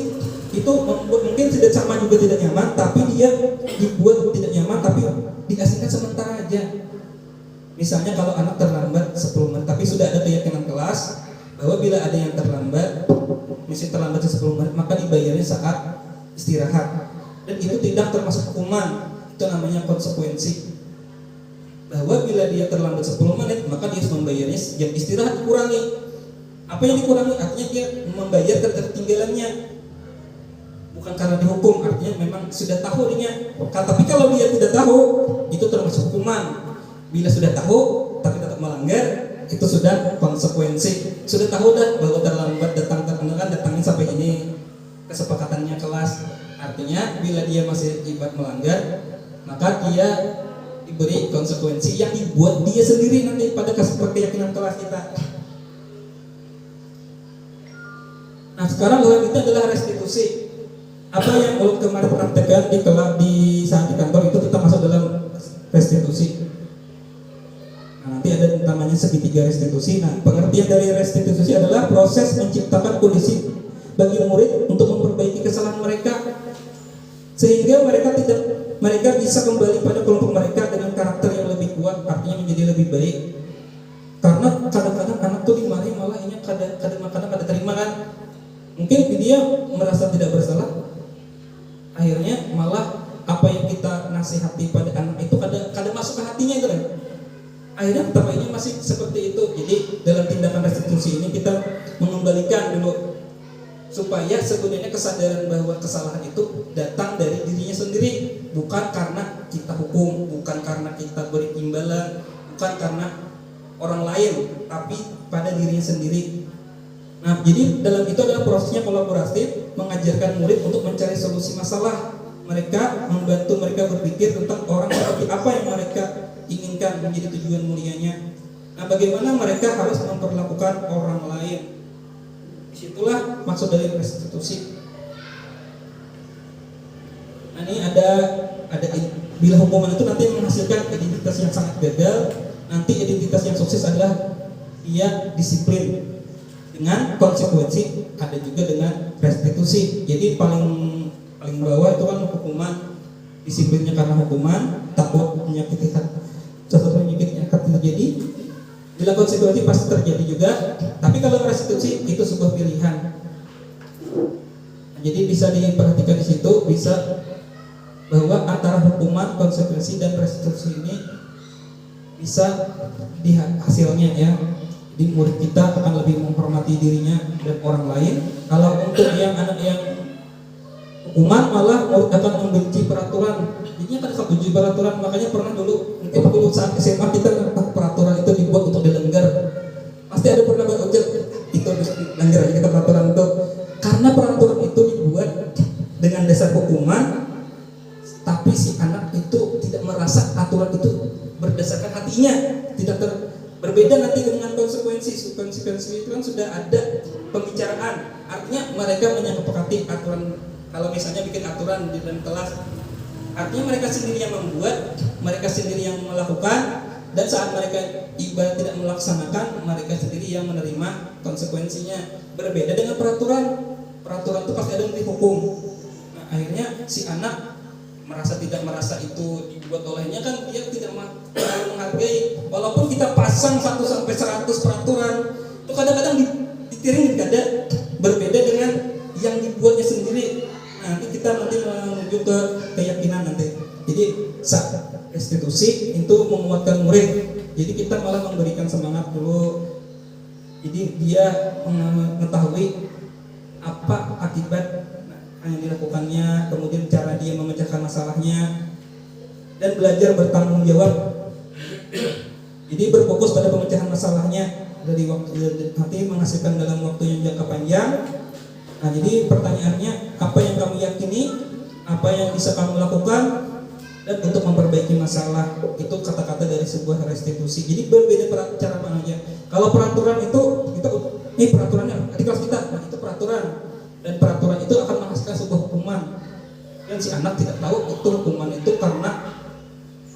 itu mungkin tidak sama juga tidak nyaman, tapi dia dibuat tidak nyaman, tapi diasingkan sementara aja. Misalnya kalau anak terlambat 10 menit, tapi sudah ada keyakinan kelas bahwa bila ada yang terlambat, misalnya terlambat 10 menit, maka dibayarnya saat istirahat. Dan itu tidak termasuk hukuman, itu namanya konsekuensi. Bahwa bila dia terlambat 10 menit, maka dia harus membayarnya jam istirahat dikurangi. Apa yang dikurangi? Artinya dia membayar ketertinggalannya, bukan karena dihukum, artinya memang sudah tahu dia. Tapi kalau dia tidak tahu, itu termasuk hukuman. Bila sudah tahu tapi tetap melanggar, itu sudah konsekuensi. Sudah tahu dah bahwa terlambat datangnya sampai ini kesepakatannya kelas. Artinya bila dia masih ibarat melanggar, maka dia diberi konsekuensi yang dibuat dia sendiri nanti pada keyakinan kelas kita. Nah sekarang dalam itu adalah restitusi. Apa yang ulun kemarin praktekkan di saat di kantor itu kita masuk dalam restitusi. Nah, nanti ada namanya segitiga restitusi. Nah pengertian dari restitusi adalah proses menciptakan kondisi bagi murid untuk memperbaiki kesalahan mereka, sehingga mereka bisa kembali pada kelompok mereka dengan karakter yang lebih kuat, artinya menjadi lebih baik. Karena kadang-kadang anak tuh dimarahi malah ini kadang-kadang ada terima kan. Mungkin dia merasa tidak bersalah, akhirnya malah apa yang kita nasihati pada anak itu kadang masuk ke hatinya itu kan. Akhirnya terbaiknya masih seperti itu. Jadi dalam tindakan restitusi ini kita mengembalikan dulu supaya sebenarnya kesadaran bahwa kesalahan itu datang dari dirinya sendiri, bukan karena kita hukum, bukan karena kita beri imbalan, bukan karena orang lain, tapi pada dirinya sendiri. Nah, jadi dalam itu adalah prosesnya kolaboratif, mengajarkan murid untuk mencari solusi masalah mereka, membantu mereka berpikir tentang orang seperti apa yang mereka inginkan menjadi tujuan mulianya. Nah, bagaimana mereka harus memperlakukan orang lain. Disitulah maksud dari restitusi. Nah, ini ada bila hukuman itu nanti menghasilkan identitas yang sangat gagal, nanti identitas yang sukses adalah dia disiplin dengan konsekuensi, ada juga dengan restitusi. Jadi paling bawah itu kan hukuman, disiplinnya karena hukuman, takut menyakiti sesuatu yang akan terjadi. Bila konsekuensi pasti terjadi juga, tapi kalau restitusi itu sebuah pilihan. Jadi bisa diperhatikan di situ, bisa bahwa antara hukuman, konsekuensi dan restitusi ini bisa di hasilnya ya. Di murid kita akan lebih menghormati dirinya dan orang lain. Kalau untuk yang anak yang hukuman malah murid akan membenci peraturan. Jadinya kan setuju peraturan, makanya pernah dulu saat SMA kita peraturan itu dibuat untuk dilanggar. Pasti ada pernah berujar itu dilanggar aja kita peraturan itu. Karena peraturan itu dibuat dengan dasar hukuman, tapi si anak itu tidak merasa aturan itu berdasarkan hatinya, tidak berbeda nanti dengan konsekuensi. Konsekuensi itu kan sudah ada pembicaraan. Artinya mereka menyepakati aturan. Kalau misalnya bikin aturan di dalam kelas, artinya mereka sendiri yang membuat, mereka sendiri yang melakukan, dan saat mereka ibarat tidak melaksanakan, mereka sendiri yang menerima konsekuensinya. Berbeda dengan peraturan. Peraturan itu pasti ada yang dihukum. Nah, akhirnya si anak tidak merasa itu dibuat olehnya, kan dia tidak menghargai. Walaupun kita pasang 1 sampai 100 peraturan, itu kadang-kadang ditiring ada berbeda dengan yang dibuatnya sendiri. Nanti kita menuju ke keyakinan nanti. Jadi saat restitusi itu menguatkan murid. Jadi kita malah memberikan semangat dulu. Jadi dia mengetahui apa akibat yang dilakukannya, kemudian cara dia memecahkan masalahnya, dan belajar bertanggung jawab. Jadi berfokus pada pemecahan masalahnya dari waktu nanti menghasilkan dalam waktu yang jangka panjang. Nah, jadi pertanyaannya, apa yang kamu yakini, apa yang bisa kamu lakukan, dan untuk memperbaiki masalah. Itu kata-kata dari sebuah restitusi. Jadi berbeda cara panggilnya. Kalau peraturan itu kita ini peraturannya di kelas kita, nah itu peraturan, dan peraturan itu akan menghasilkan sebuah hukuman. Dan si anak tidak tahu itu hukuman itu karena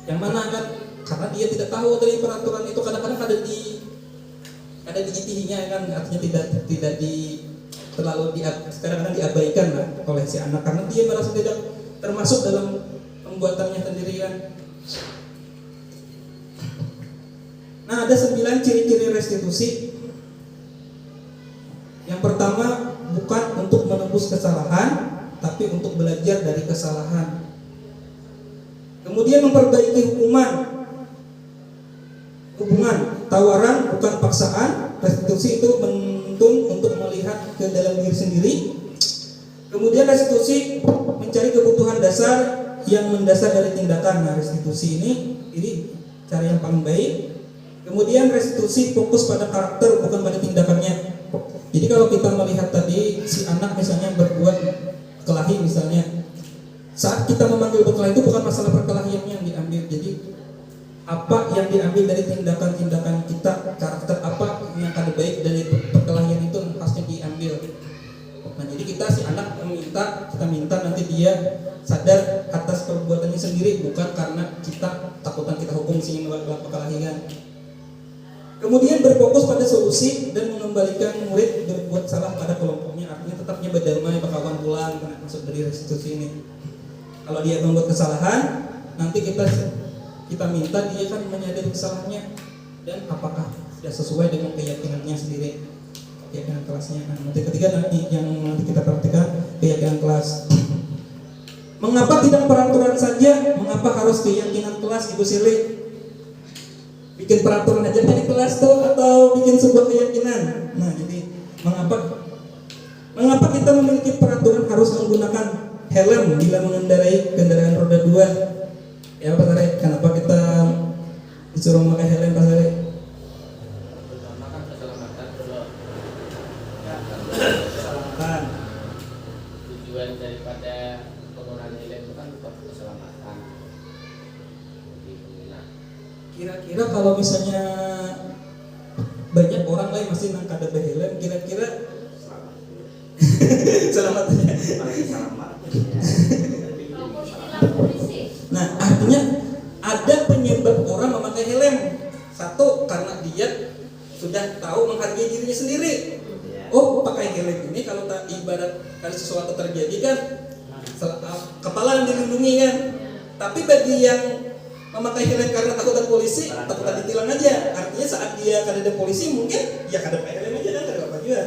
yang mana kan? Karena dia tidak tahu dari peraturan itu, kadang-kadang ada di itihinya kan, artinya tidak di terlalu kadang-kadang diabaikan lah oleh si anak karena dia merasa tidak termasuk dalam pembuatannya sendiri kan. Nah, ada 9 ciri-ciri restitusi. Yang pertama, bukan untuk menembus kesalahan, tapi untuk belajar dari kesalahan. Kemudian memperbaiki hubungan, tawaran bukan paksaan. Restitusi itu menuntun untuk melihat ke dalam diri sendiri. Kemudian restitusi mencari kebutuhan dasar yang mendasar dari tindakan. Nah, restitusi ini cara yang paling baik. Kemudian restitusi fokus pada karakter bukan pada tindakannya. Jadi kalau kita melihat tadi si anak misalnya berbuat kelahi misalnya, saat kita memanggil berkelahi itu bukan masalah perkelahiannya yang diambil. Jadi apa yang diambil dari tindakan-tindakan kita, karakter apa yang ada baik dari perkelahian itu pasti diambil. Nah, jadi kita si anak kita minta nanti dia sadar atas perbuatannya sendiri, bukan karena kita takutan kita hukum sehingga melakukan perkelahian. Kemudian berfokus pada solusi dan mengembalikan murid berbuat salah pada kelompoknya, artinya tetapnya berdamai, berkawan pulang. Maksud dari restitusi ini, kalau dia membuat kesalahan, nanti kita minta dia kan menyadari kesalahannya dan apakah sudah sesuai dengan keyakinannya sendiri, keyakinan kelasnya. Nah, nanti ketiga yang nanti kita praktikkan keyakinan kelas. Mengapa tidak peraturan saja? Mengapa harus keyakinan kelas, Ibu Sili? Bikin peraturan aja di kelas tuh atau bikin sebuah keyakinan? Nah, jadi mengapa kita memiliki peraturan harus menggunakan helm bila mengendarai kendaraan roda 2? Ya Pak Sare, kenapa kita disuruh memakai helm Pak Sare? Pertama kan keselamatan dulu. Keselamatan. Tujuan daripada penggunaan helm itu kan untuk keselamatan. Nah, Kira-kira kalau misalnya banyak orang lain masih nang kada helm, kira-kira selamatnya selamat. Nah, artinya ada penyebab orang memakai helm. Satu, karena dia sudah tahu menghargai dirinya sendiri. Oh, pakai helm ini kalau tak ibarat kalau sesuatu terjadi kan kepala yang dilindungi kan. Tapi bagi yang memakai helm karena takut ada polisi, takut ada ditilang aja. Artinya saat dia kada ada polisi mungkin ya kada pakai helm aja kan kada apa juga.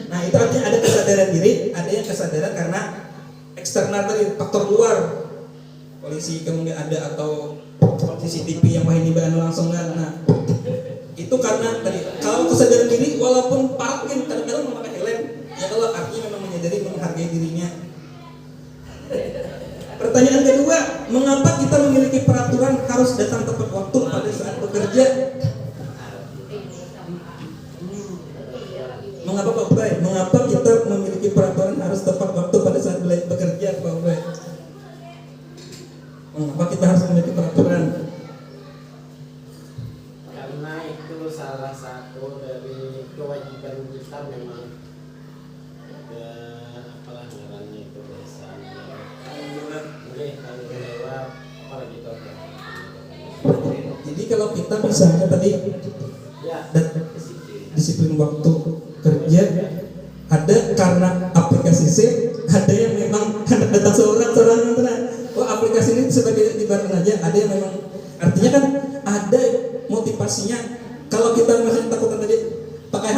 Nah, itu artinya ada kesadaran diri, ada yang kesadaran karena eksternal dari faktor luar. Polisi kemudian ada atau CCTV yang ini bahan langsung kan. Nah, itu karena tadi kalau kesadaran diri walaupun parkir kadang-kadang memakai helm, ya kalau artinya memang menyadari menghargai dirinya. Pertanyaan kedua, mengapa kita memiliki peraturan harus datang tepat waktu pada saat bekerja? Mengapa Pak Ubay? Mengapa kita memiliki peraturan harus tepat waktu pada saat bekerja, Pak Ubay? Mengapa kita harus memiliki peraturan? Karena itu salah satu dari kewajiban kita memang apalah ngarannya itu biasanya. Jadi kalau kita misalnya tadi disiplin waktu kerja, ada karena aplikasi SIM, ada yang memang datang seorang oh aplikasi ini sebagai ibaratkan aja, ada yang memang artinya kan ada motivasinya. Kalau kita masih takutan tadi pakai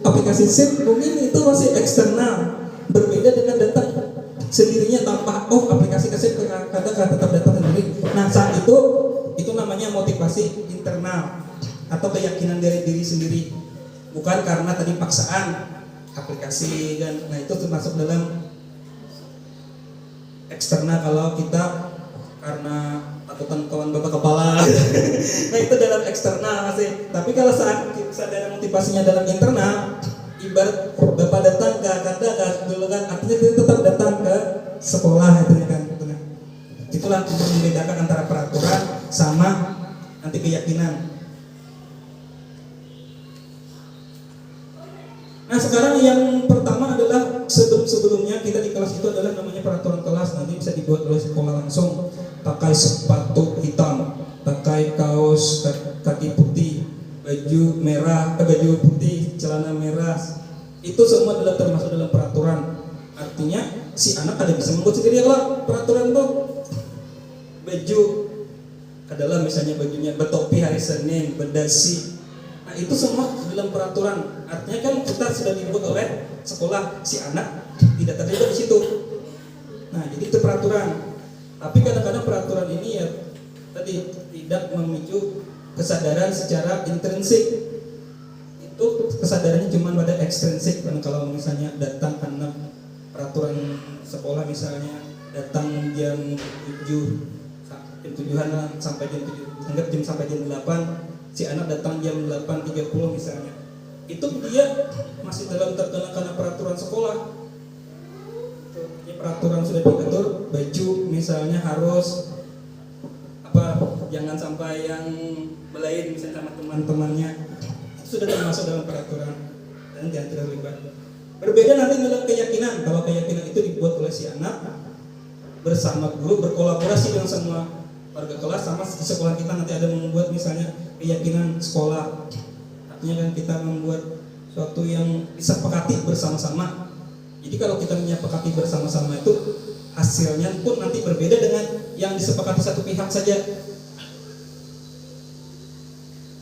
aplikasi SIM, mungkin itu masih eksternal, berbeda dengan datang sendirinya tanpa aplikasi SIM kadang tetap datang sendiri. Nah, saat itu namanya motivasi internal atau keyakinan dari diri sendiri, bukan karena tadi paksaan aplikasi kan. Nah, itu termasuk dalam eksternal kalau kita karena takutan kawan bapak kepala. Nah itu dalam eksternal masih. Tapi kalau saat kesadaran motivasinya dalam internal, ibarat bapak datang ke kanda dulu kan, artinya kita tetap datang ke sekolah itu kan. Itulah untuk membedakan antara peraturan sama nanti keyakinan. Nah sekarang yang pertama adalah sebelumnya kita di kelas itu adalah namanya peraturan kelas, nanti bisa dibuat oleh sekolah langsung. Pakai sepatu hitam, pakai kaos kaki putih, baju merah, baju putih, celana merah. Itu semua adalah termasuk dalam peraturan. Artinya si anak ada bisa membuat sendiri. Kalau peraturan tuh baju adalah misalnya bajunya bertopi hari Senin, berdasi. Nah itu semua dalam peraturan. Artinya kan kita sudah dibuat oleh sekolah, si anak tidak terlibat di situ. Nah jadi itu peraturan. Tapi kadang-kadang peraturan ini ya tadi tidak memicu kesadaran secara intrinsik. Itu kesadarannya cuma pada ekstrinsik. Dan kalau misalnya datang karena peraturan sekolah misalnya datang jam 7-an sampai jam 7, anggap jam sampai jam 8, si anak datang jam 8.30 misalnya. Itu dia masih dalam terkena karena peraturan sekolah. Ini peraturan sudah diatur, baju misalnya harus jangan sampai yang belain misalnya sama teman-temannya. Itu sudah termasuk dalam peraturan dan jangan terlibat. Berbeda nanti dalam keyakinan. Kalau keyakinan itu dibuat oleh si anak bersama guru, berkolaborasi dengan semua warga kelas, sama di sekolah kita nanti ada membuat misalnya keyakinan sekolah. Artinya kan kita membuat suatu yang disepakati bersama-sama. Jadi kalau kita menyepakati bersama-sama itu hasilnya pun nanti berbeda dengan yang disepakati satu pihak saja.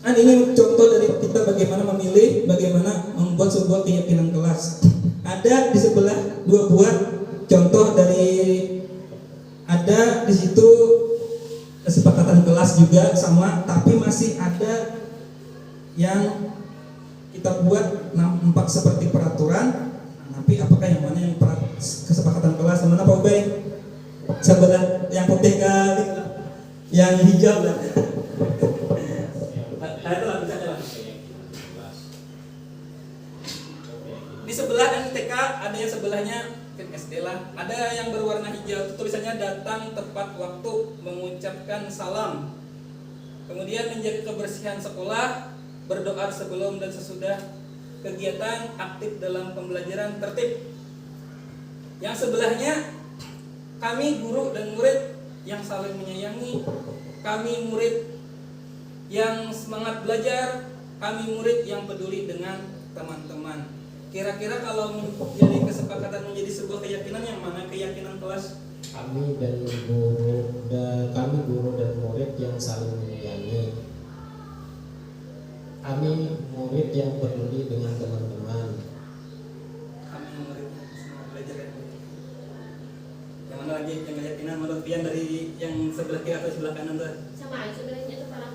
Nah ini contoh dari kita bagaimana memilih, bagaimana membuat sebuah keyakinan kelas. Ada di sebelah dua buah contoh dari, ada di situ kesepakatan kelas juga sama, tapi masih ada yang kita buat nampak seperti peraturan. Tapi apakah yang mana yang kesepakatan kelas, mana Pak Ubay? Sebelah yang putih kali, yang hijau lah. Di sebelah MTK ada yang sebelahnya SD lah, ada yang berwarna hijau, tulisannya datang tepat waktu, mengucapkan salam, kemudian menjaga kebersihan sekolah, berdoa sebelum dan sesudah kegiatan, aktif dalam pembelajaran, tertib. Yang sebelahnya, kami guru dan murid yang saling menyayangi, kami murid yang semangat belajar, kami murid yang peduli dengan teman-teman. Kira-kira kalau menjadi kesepakatan menjadi sebuah keyakinan, yang mana keyakinan kelas? Kami guru dan murid yang saling menyayangi, kami murid yang peduli dengan teman-teman. Kami murid yang semangat belajar. Yang mana lagi yang keyakinan menurut Pian dari yang sebelah kiri atau sebelah kanan tuh? Sama aja sebenarnya itu para.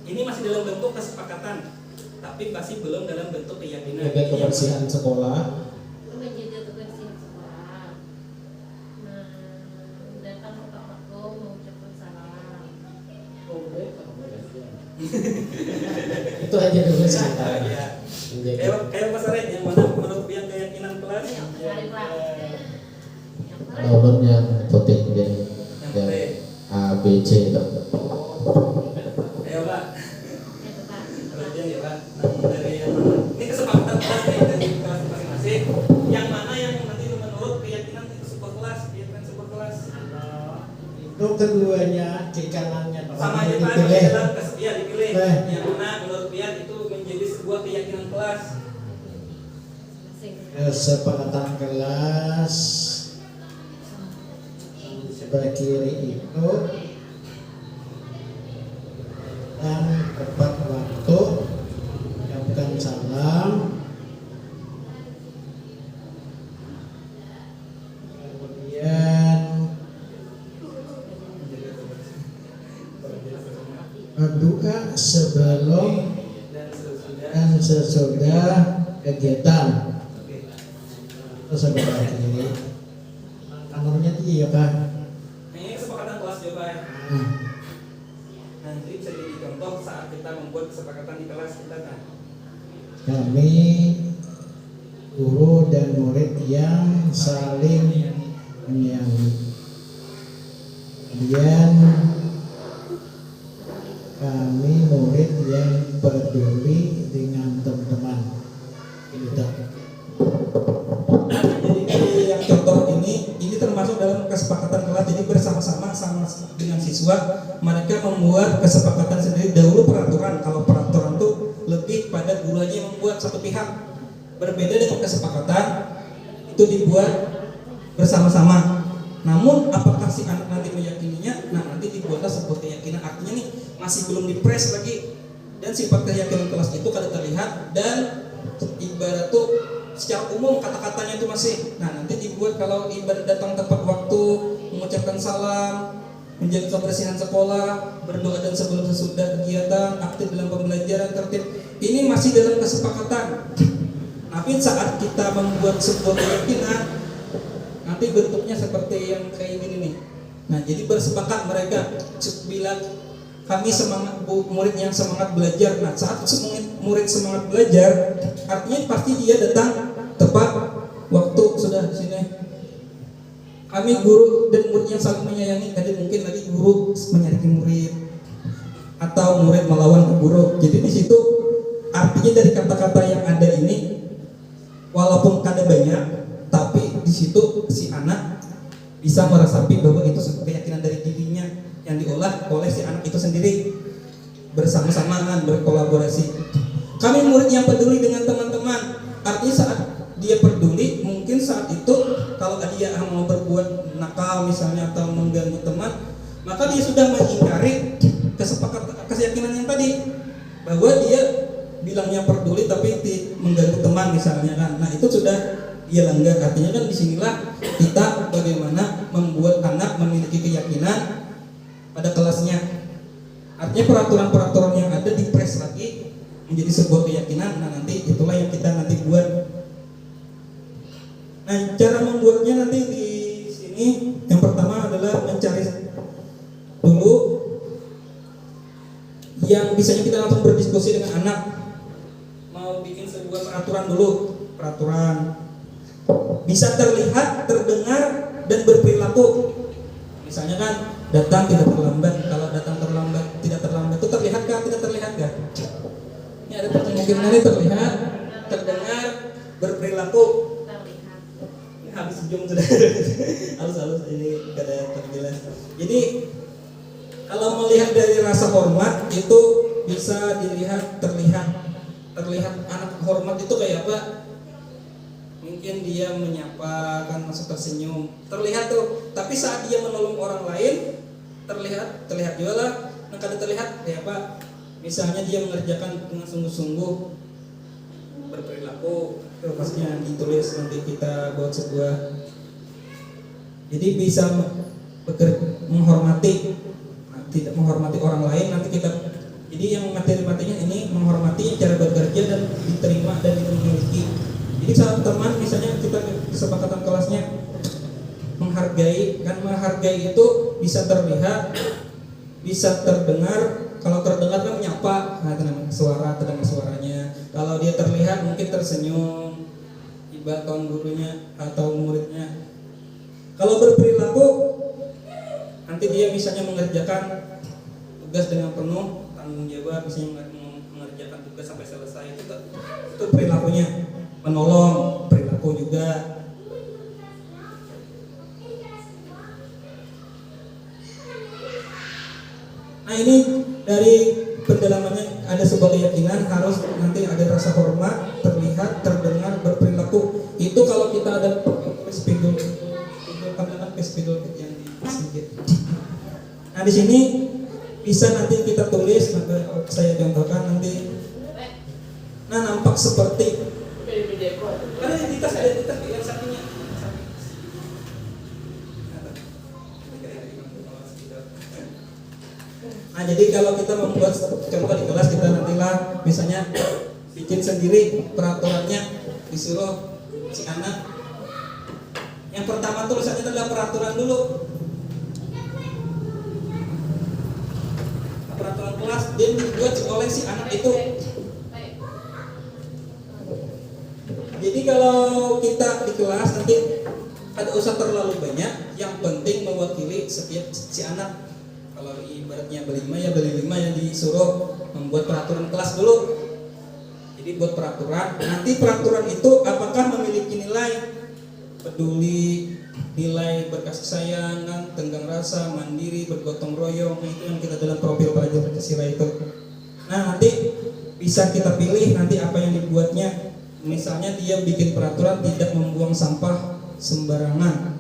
Ini masih dalam bentuk kesepakatan, tapi masih belum dalam bentuk keyakinan. Menjaga kebersihan sekolah, Menjaga kebersihan sekolah. Nah, datang tepat waktu, mengucapkan salam. itu aja dulu cerita. Ya. Kayak Mas Red, yang mana menurut yang keyakinan kelas? Hari Pak. Nomor yang putih dan Yang A B C itu. Ayo Pak. Itu Pak. Kemudian ya Pak, dari yang mana? Ini kesepakatan kelas nih dari kelas masing-masing. Yang mana yang nanti menurut keyakinan itu sebuah kelas, keyakinan sebuah kelas? Itu keduanya di kanannya Sama aja Pak, dipilih. ya dipilih. Yang mana menurut Pian itu menjadi sebuah keyakinan kelas? Kesepakatan kelas sebelah kiri itu dan tepat waktu, ucapkan salam, kemudian berdoa sebelum dan sesudah kegiatan. Itu sebelah kiri. Kanan iya kan. Nah, ini kesepakatan kelas juga ya. Nah, Nah, jadi bisa jadi contoh saat kita membuat kesepakatan di kelas kita kan. kami guru dan murid yang saling menyayangi. Kemudian kami murid yang peduli dengan teman-teman. Gitu. Jadi yang contoh ini termasuk dalam kesepakatan kelas. Jadi bersama-sama sama dengan siswa mereka membuat kesepakatan sendiri. Dahulu peraturan, kalau peraturan tuh lebih pada guru aja yang membuat satu pihak. Berbeda dengan kesepakatan itu dibuat bersama-sama. Namun apakah si anak nanti meyakininya? Nah, nanti dibuatlah sebuah keyakinan. Artinya nih masih belum dipres lagi. Dan sifat keyakinan kelas itu kada terlihat dan ibarat tuh secara umum kata-katanya itu masih. Nah, nanti dibuat kalau ibarat datang tepat waktu, mengucapkan salam, menjaga kebersihan sekolah, berdoa dan sebelum sesudah kegiatan, aktif dalam pembelajaran, tertib. Ini masih dalam kesepakatan. Tapi saat kita membuat sebuah keyakinan, nanti bentuknya seperti yang kayak gini nih. Nah, jadi bersepakat mereka bila kami semangat murid yang semangat belajar. Nah, saat murid semangat belajar, artinya pasti dia datang tepat waktu. Sudah di sini. Kami guru dan murid yang saling menyayangi. Tadi mungkin lagi guru menyakiti murid atau murid melawan guru. Jadi di situ artinya dari kata-kata yang ada ini, walaupun kada banyak, tapi di situ si anak bisa merasapi bahwa itu keyakinan dari dirinya yang diolah oleh si anak itu sendiri bersama-sama berkolaborasi. Kami murid yang peduli dengan teman-teman. Artinya saat dia peduli, mungkin saat itu kalau dia mau berbuat nakal misalnya atau mengganggu teman, maka dia sudah mengingkari kesepakatan keyakinan yang tadi bahwa dia bilangnya peduli tapi mengganggu teman misalnya kan. Nah, itu sudah dia langgar. Artinya kan disinilah kita bagaimana membuat anak memiliki keyakinan pada kelasnya. Artinya peraturan-peraturan yang ada dipres lagi menjadi sebuah keyakinan. Nah, nanti itulah yang kita nanti buat. Nah, cara membuatnya nanti di sini yang pertama adalah mencari dulu yang bisanya kita langsung berdiskusi dengan anak. Mau bikin sebuah peraturan dulu, peraturan bisa terlihat, terdengar dan berperilaku. Misalnya kan datang tidak terlambat. Kalau datang terlambat, tidak terlambat itu terlihatkah? Tidak terlihatkah? Ini ada kemungkinan ini terlihat, terdengar, berperilaku. Terlihat. Ini habis jam sudah. Halus-halus ini kada terjelas. Jadi kalau melihat dari rasa hormat itu bisa dilihat, terlihat anak hormat itu kayak apa? Mungkin dia menyapa kan masuk tersenyum, terlihat tuh. Tapi saat dia menolong orang lain, terlihat juga lah. Nah, kada terlihat kayak apa? Misalnya dia mengerjakan dengan sungguh-sungguh, berperilaku, itu pastinya ditulis nanti kita buat sebuah. Jadi bisa menghormati, tidak menghormati orang lain nanti kita. Jadi yang materi-materinya ini menghormati cara bekerja dan diterima dan dimiliki. Jadi saat teman misalnya kita kesepakatan kelasnya menghargai, kan menghargai itu bisa terlihat, bisa terdengar. Kalau terdengar kan menyapa, nah, terdengar suaranya. Kalau dia terlihat mungkin tersenyum, ibarat kawan gurunya atau muridnya. Kalau berperilaku, nanti dia misalnya mengerjakan tugas dengan penuh tanggung jawab, misalnya mengerjakan tugas sampai selesai, itu perilakunya. Menolong, perilaku juga. Nah, ini dari pendalamannya ada sebuah keyakinan harus nanti ada rasa hormat, terlihat, terdengar, berperilaku. Itu kalau kita ada spidol yang sedikit. Nah, di sini bisa nanti kita tulis, saya contohkan nanti. Nah, nampak seperti karena identitas yang satunya. Nah, jadi kalau kita membuat contoh di kelas, kita nantilah misalnya bikin sendiri peraturannya, disuruh si anak Yang pertama tulisannya adalah peraturan dulu. Peraturan kelas dan dibuat oleh si anak itu. Jadi kalau kita di kelas nanti ada usah terlalu banyak, yang penting mewakili setiap si anak. Kalau ibaratnya berlima ya berlima yang disuruh membuat peraturan kelas dulu. Jadi buat peraturan, nanti peraturan itu apakah memiliki nilai peduli, nilai berkasih sayang, tenggang rasa, mandiri, bergotong royong, itu yang kita dalam profil pelajar Pancasila itu. Nah nanti bisa kita pilih nanti apa yang dibuatnya. Misalnya dia bikin peraturan tidak membuang sampah sembarangan.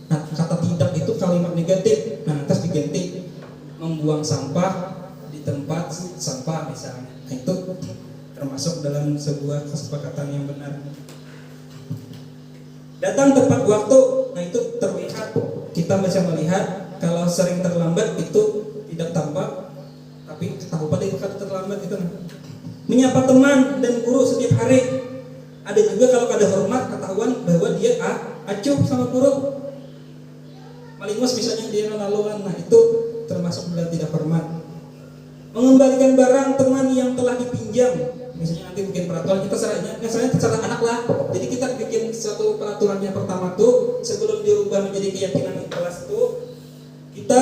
Nah kata tidak itu kalimat negatif. Nah terus diganti membuang sampah di tempat sampah misalnya. Nah itu termasuk dalam sebuah kesepakatan yang benar. Datang tepat waktu, nah itu terlihat, kita bisa melihat kalau sering terlambat itu tidak tampak, tapi tahu pada itu kata terlambat itu. Menyapa teman dan guru setiap hari. Ada juga kalau ada hormat ketahuan bahwa dia acuh sama guru. Malingos misalnya dia laluan, nah itu termasuk dalam tidak hormat. Mengembalikan barang teman yang telah dipinjam. Misalnya nanti bikin peraturan kita terserah anak lah. Jadi kita bikin suatu peraturan yang pertama tuh sebelum dirubah menjadi keyakinan kelas tuh kita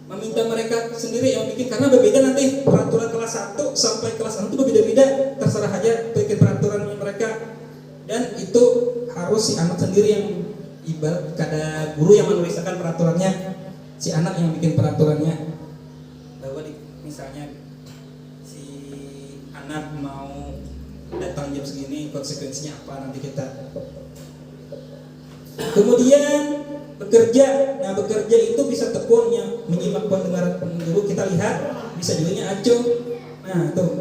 meminta mereka sendiri yang bikin, karena berbeda nanti peraturan kelas 1 sampai kelas 6 itu berbeda-beda. Terserah aja bikin peraturan mereka, dan itu harus si anak sendiri yang ibarat kada guru yang menuliskan peraturannya, si anak yang bikin peraturannya. Bahwa misalnya si anak mau datang jam segini, konsekuensinya apa nanti kita. Kemudian bekerja. Nah bekerja itu bisa tekun yang menyimak pendengaran guru, kita lihat bisa juga acuh. Nah tuh.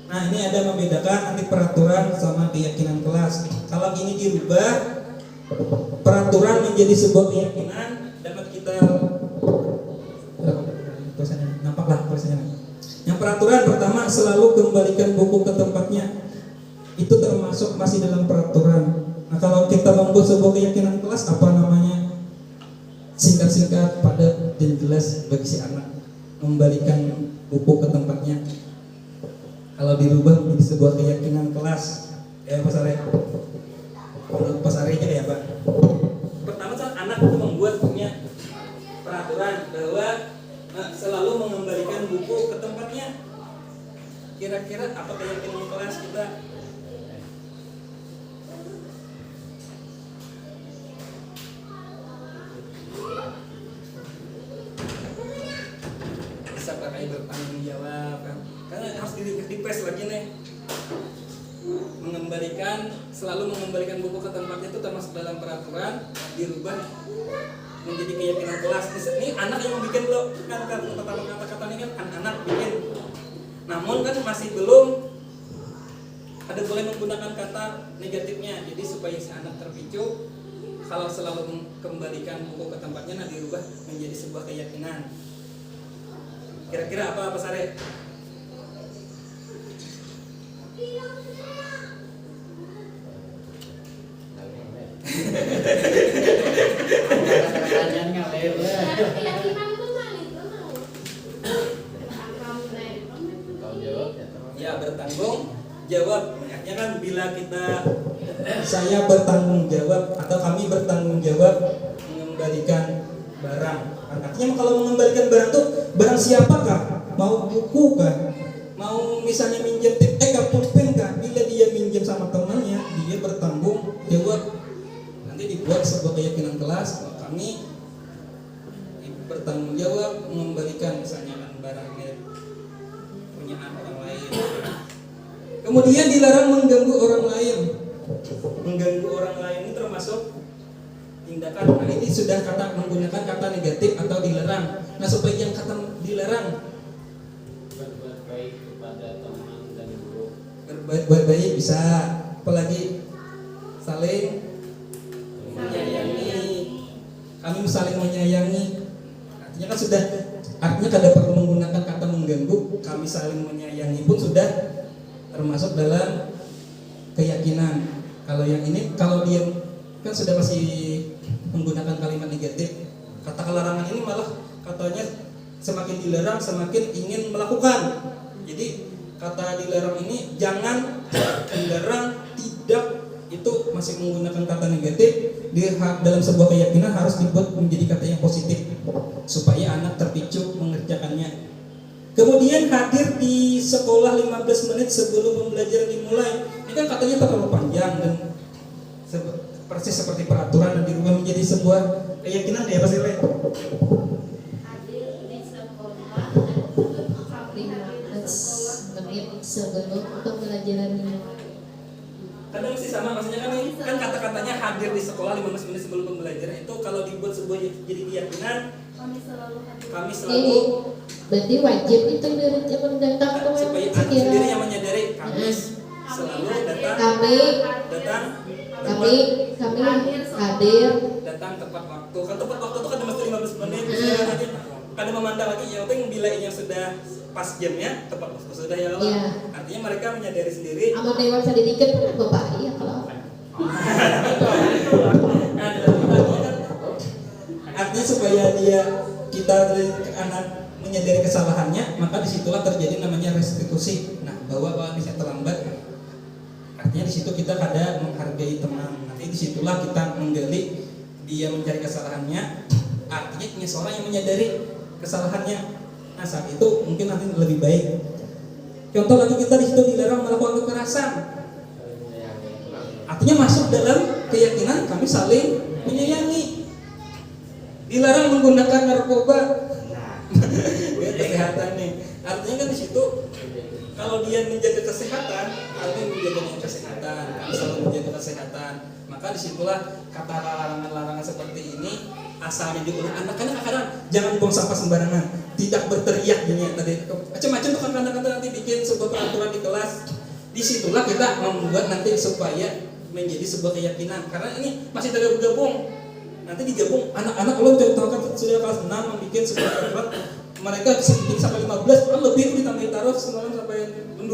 Nah ini ada membedakan nanti peraturan sama keyakinan kelas. Kalau ini dirubah, peraturan menjadi sebuah keyakinan, dapat kita nampaklah tulisannya. Yang peraturan pertama selalu kembalikan buku ke tempatnya. Itu termasuk masih dalam peraturan. Nah kalau kita membuat sebuah keyakinan kelas, apa namanya, singkat-singkat, padat dan jelas bagi si anak, membalikan buku ke tempatnya. Kalau dirubah menjadi sebuah keyakinan kelas, ya Pak Sare, Pak Sare aja ya Pak. Pertama kan anak itu membuat punya peraturan bahwa selalu mengembalikan buku ke tempatnya. Kira-kira apa keyakinan kelas kita? Kayak bertanggung jawab kan, karena harus di-press lagi nih. Selalu mengembalikan buku ke tempatnya itu termasuk dalam peraturan, dirubah menjadi keyakinan kelas. Ini anak yang bikin lo kan, pertama kata-kata ini kan anak bikin. Namun kan masih belum ada boleh menggunakan kata negatifnya. Jadi supaya si anak terpicu, kalau selalu mengembalikan buku ke tempatnya, nah dirubah menjadi sebuah keyakinan. Kira-kira apa Sare? Pertanyaan ngalir. Keyakinan itu maling mau. Ya bertanggung jawab. Artinya kan bila saya bertanggung jawab atau kami bertanggung jawab mengembalikan barang. Artinya kalau mengembalikan barang tuh barang siapakah? Mau buku kah? Mau misalnya minjem tip pulpen kah? Bila dia minjem sama temannya, dia bertanggung jawab. Nanti dibuat sebuah keyakinan kelas bahwa kami bertanggung jawab mengembalikan misalnya barangnya punyaan orang lain. Kemudian dilarang mengganggu orang lain. Mengganggu orang lain ini termasuk tindakan. Nah ini sudah kata menggunakan kata negatif atau dilarang. Nah supaya yang kata dilarang, berbuat baik kepada teman dan guru. berbuat baik bisa, apalagi saling menyayangi. Kami saling menyayangi. Artinya kan sudah, artinya kada perlu menggunakan kata mengganggu. Kami saling menyayangi pun sudah termasuk dalam keyakinan. Kalau yang ini, kalau dia kan sudah masih menggunakan kalimat negatif, kata larangan ini malah katanya semakin dilarang semakin ingin melakukan. Jadi kata dilarang ini jangan, dilarang tidak, itu masih menggunakan kata negatif. Dalam sebuah keyakinan harus dibuat menjadi kata yang positif supaya anak terpicu mengerjakannya. Kemudian hadir di sekolah 15 menit sebelum pembelajaran dimulai. Ini kan katanya terlalu panjang dan persis seperti peraturan dan dirubah menjadi sebuah keyakinan ya pasti Le. Hadir di sekolah 15 menit sebelum pembelajaran dimulai. Kadang mesti sama, maksudnya kan kata-katanya hadir di sekolah 15 menit sebelum pembelajaran itu kalau dibuat sebuah jadi keyakinan kami selalu hadir. kami selalu Berarti wajib itu dari zaman datang ke supaya anak sendiri yang menyadari kami selalu datang hadir tepat waktu. Kan tepat waktu itu kan mesti 15 menit. Kadang memandang lagi ya penting bila yang sudah pas jamnya tepat waktu sudah ya Allah. Iya. Artinya mereka menyadari sendiri. amun dewan sadirikan pun bapak iya kalau Nah, artinya supaya kita dari anak menyadari kesalahannya, maka disitulah terjadi namanya restitusi. Nah, bahwa bisa terlambat, artinya di situ kita ada menghargai teman. Nanti disitulah kita menggali dia mencari kesalahannya, artinya punya seorang yang menyadari kesalahannya. Nah, saat itu mungkin nanti lebih baik. Contoh lagi kita di situ dilarang melakukan kekerasan. Artinya masuk dalam keyakinan kami saling menyayangi. Dilarang menggunakan narkoba. Ya, kesehatan nih. Artinya kan di situ kalau dia menjaga kesehatan, artinya menjaga kesehatan, kami selalu menjaga kesehatan. Maka disitulah kata larangan-larangan seperti ini asalnya diulang. Anak-anak kadang jangan buang sampah sembarangan, tidak berteriak gini tadi. Macam-macam tuh kan kadang-kadang nanti bikin sebuah peraturan di kelas. Disitulah kita membuat nanti supaya menjadi sebuah keyakinan. Karena ini masih tergabung. Nanti digabung anak-anak kalau tahu kan sudah kelas 6 membuat sebuah peraturan, mereka bikin sampai 15, kan lebih ditambah taruh semalam sampai 20.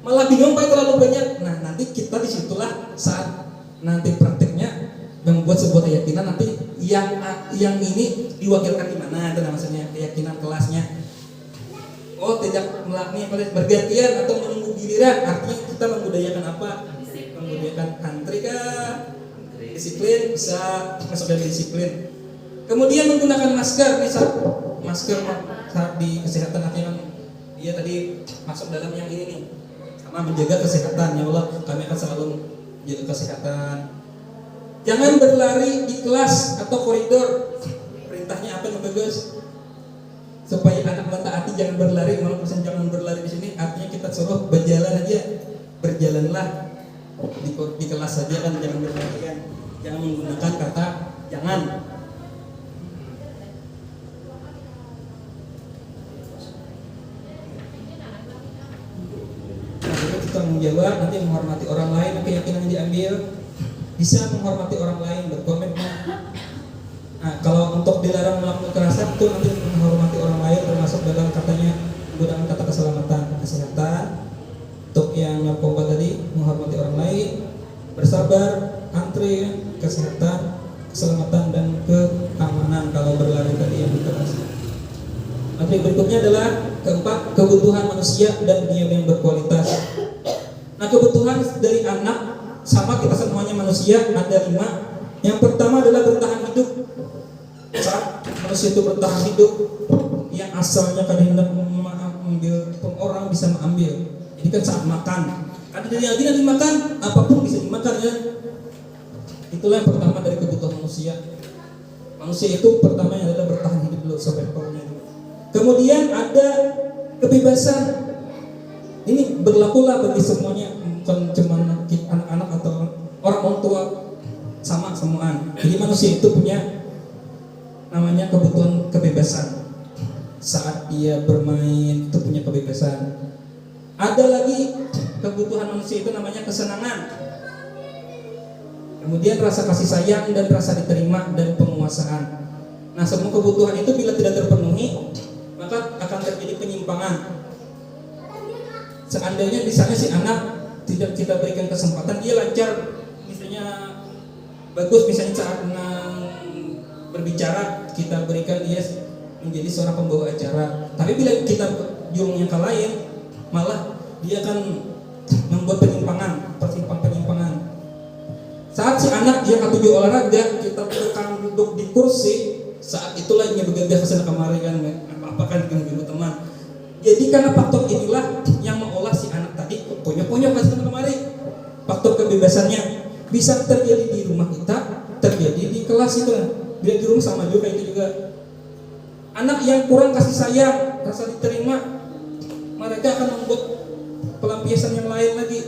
Malah bingung Pak terlalu banyak. Nah, nanti kita disitulah saat nanti prakteknya membuat sebuah keyakinan nanti yang ini diwakilkan di mana itu namanya keyakinan kelasnya. Oh, tidak melakukan bergantian atau menunggu giliran, artinya kita membudayakan apa? Membudayakan antri kah? Disiplin, bisa masuk dari disiplin. Kemudian menggunakan masker, misal masker saat di kesehatan artinya dia tadi masuk dalam yang ini nih, sama menjaga kesehatan. Ya Allah, kami akan selalu menjaga kesehatan. Jangan berlari di kelas atau koridor. Perintahnya apa nih bagus? Supaya anak mentaati jangan berlari, malah pesan jangan berlari di sini. Artinya kita suruh berjalan aja, berjalanlah di kelas saja kan, jangan berlarian, jangan menggunakan kata jangan. Kita menjawab nanti menghormati orang lain, keyakinan yang diambil bisa menghormati orang lain, berkomitmen. Nah, kalau untuk dilarang melakukan kekerasan itu nanti menghormati orang lain termasuk dalam katanya menggunakan kata keselamatan, kesehatan. Untuk yang narkoba tadi menghormati orang lain, bersabar, antri, kesehatan, keselamatan dan keamanan. Kalau berlari tadi yang kekerasan. Nanti berikutnya adalah keempat, kebutuhan manusia dan dunia yang berkualitas. Nah, kebutuhan dari anak sama kita semuanya manusia ada 5. Yang pertama adalah bertahan hidup. Saat manusia itu bertahan hidup, yang asalnya kan hendak mengambil orang bisa mengambil. Jadi kan saat makan, karena dari yang dimakan apapun bisa dimakan ya. Itulah yang pertama dari kebutuhan manusia. Manusia itu pertama yang adalah bertahan hidup dulu survivalnya. Kemudian ada kebebasan. Ini berlakulah bagi semuanya, bukan cuma anak-anak atau orang tua, sama semuaan. Jadi manusia itu punya namanya kebutuhan kebebasan. Saat dia bermain itu punya kebebasan. Ada lagi kebutuhan manusia itu namanya kesenangan. Kemudian rasa kasih sayang dan rasa diterima dan penguasaan. Nah, semua kebutuhan itu bila tidak terpenuhi, maka akan terjadi penyimpangan. Seandainya misalnya si anak tidak kita berikan kesempatan, dia lancar, misalnya bagus, misalnya saat berbicara kita berikan dia menjadi seorang pembawa acara. Tapi bila kita jurungnya ke lain, malah dia akan membuat penyimpangan. Saat si anak yang ketujuh olahraga, kita tekan duduk di kursi, saat itulah dia bergegas kesana kemari kan, apa-apa kan dengan teman. Jadi karena faktor inilah yang mengolah si anak tadi ponyok-ponyok kesana kemari. Faktor kebebasannya bisa terjadi di rumah kita, terjadi di kelas itu. Bila di rumah sama juga itu juga. Anak yang kurang kasih sayang, rasa diterima, mereka akan membuat pelampiasan yang lain lagi.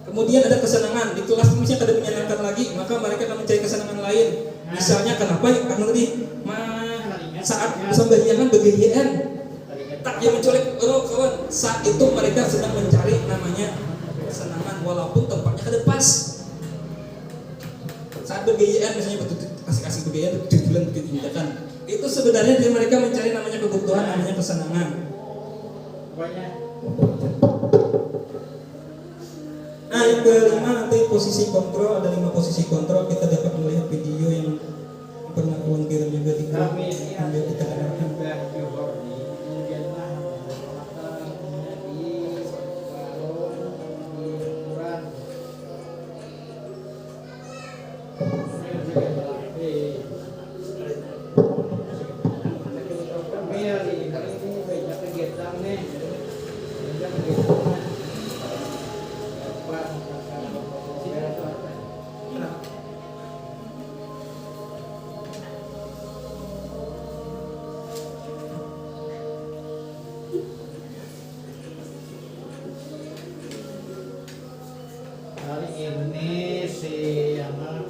Kemudian ada kesenangan di kelas, misalnya ada menyenangkan lagi, maka mereka akan mencari kesenangan lain. Misalnya kenapa? Karena tadi saat sembahyangan beginian, tak yang mencolek kawan. Saat itu mereka sedang mencari namanya kesenangan, walaupun tempatnya kada pas. Saat bergayaan misalnya betul asik-asik bergaya, tujuan begitu tindakan. Itu sebenarnya dia mereka mencari namanya kebutuhan, namanya kesenangan. Nah, yang kelima nanti posisi kontrol, ada 5 posisi kontrol. Kita dapat melihat video yang pernah kawan kirim juga di grup yang kita dengarkan. Hari ini si anak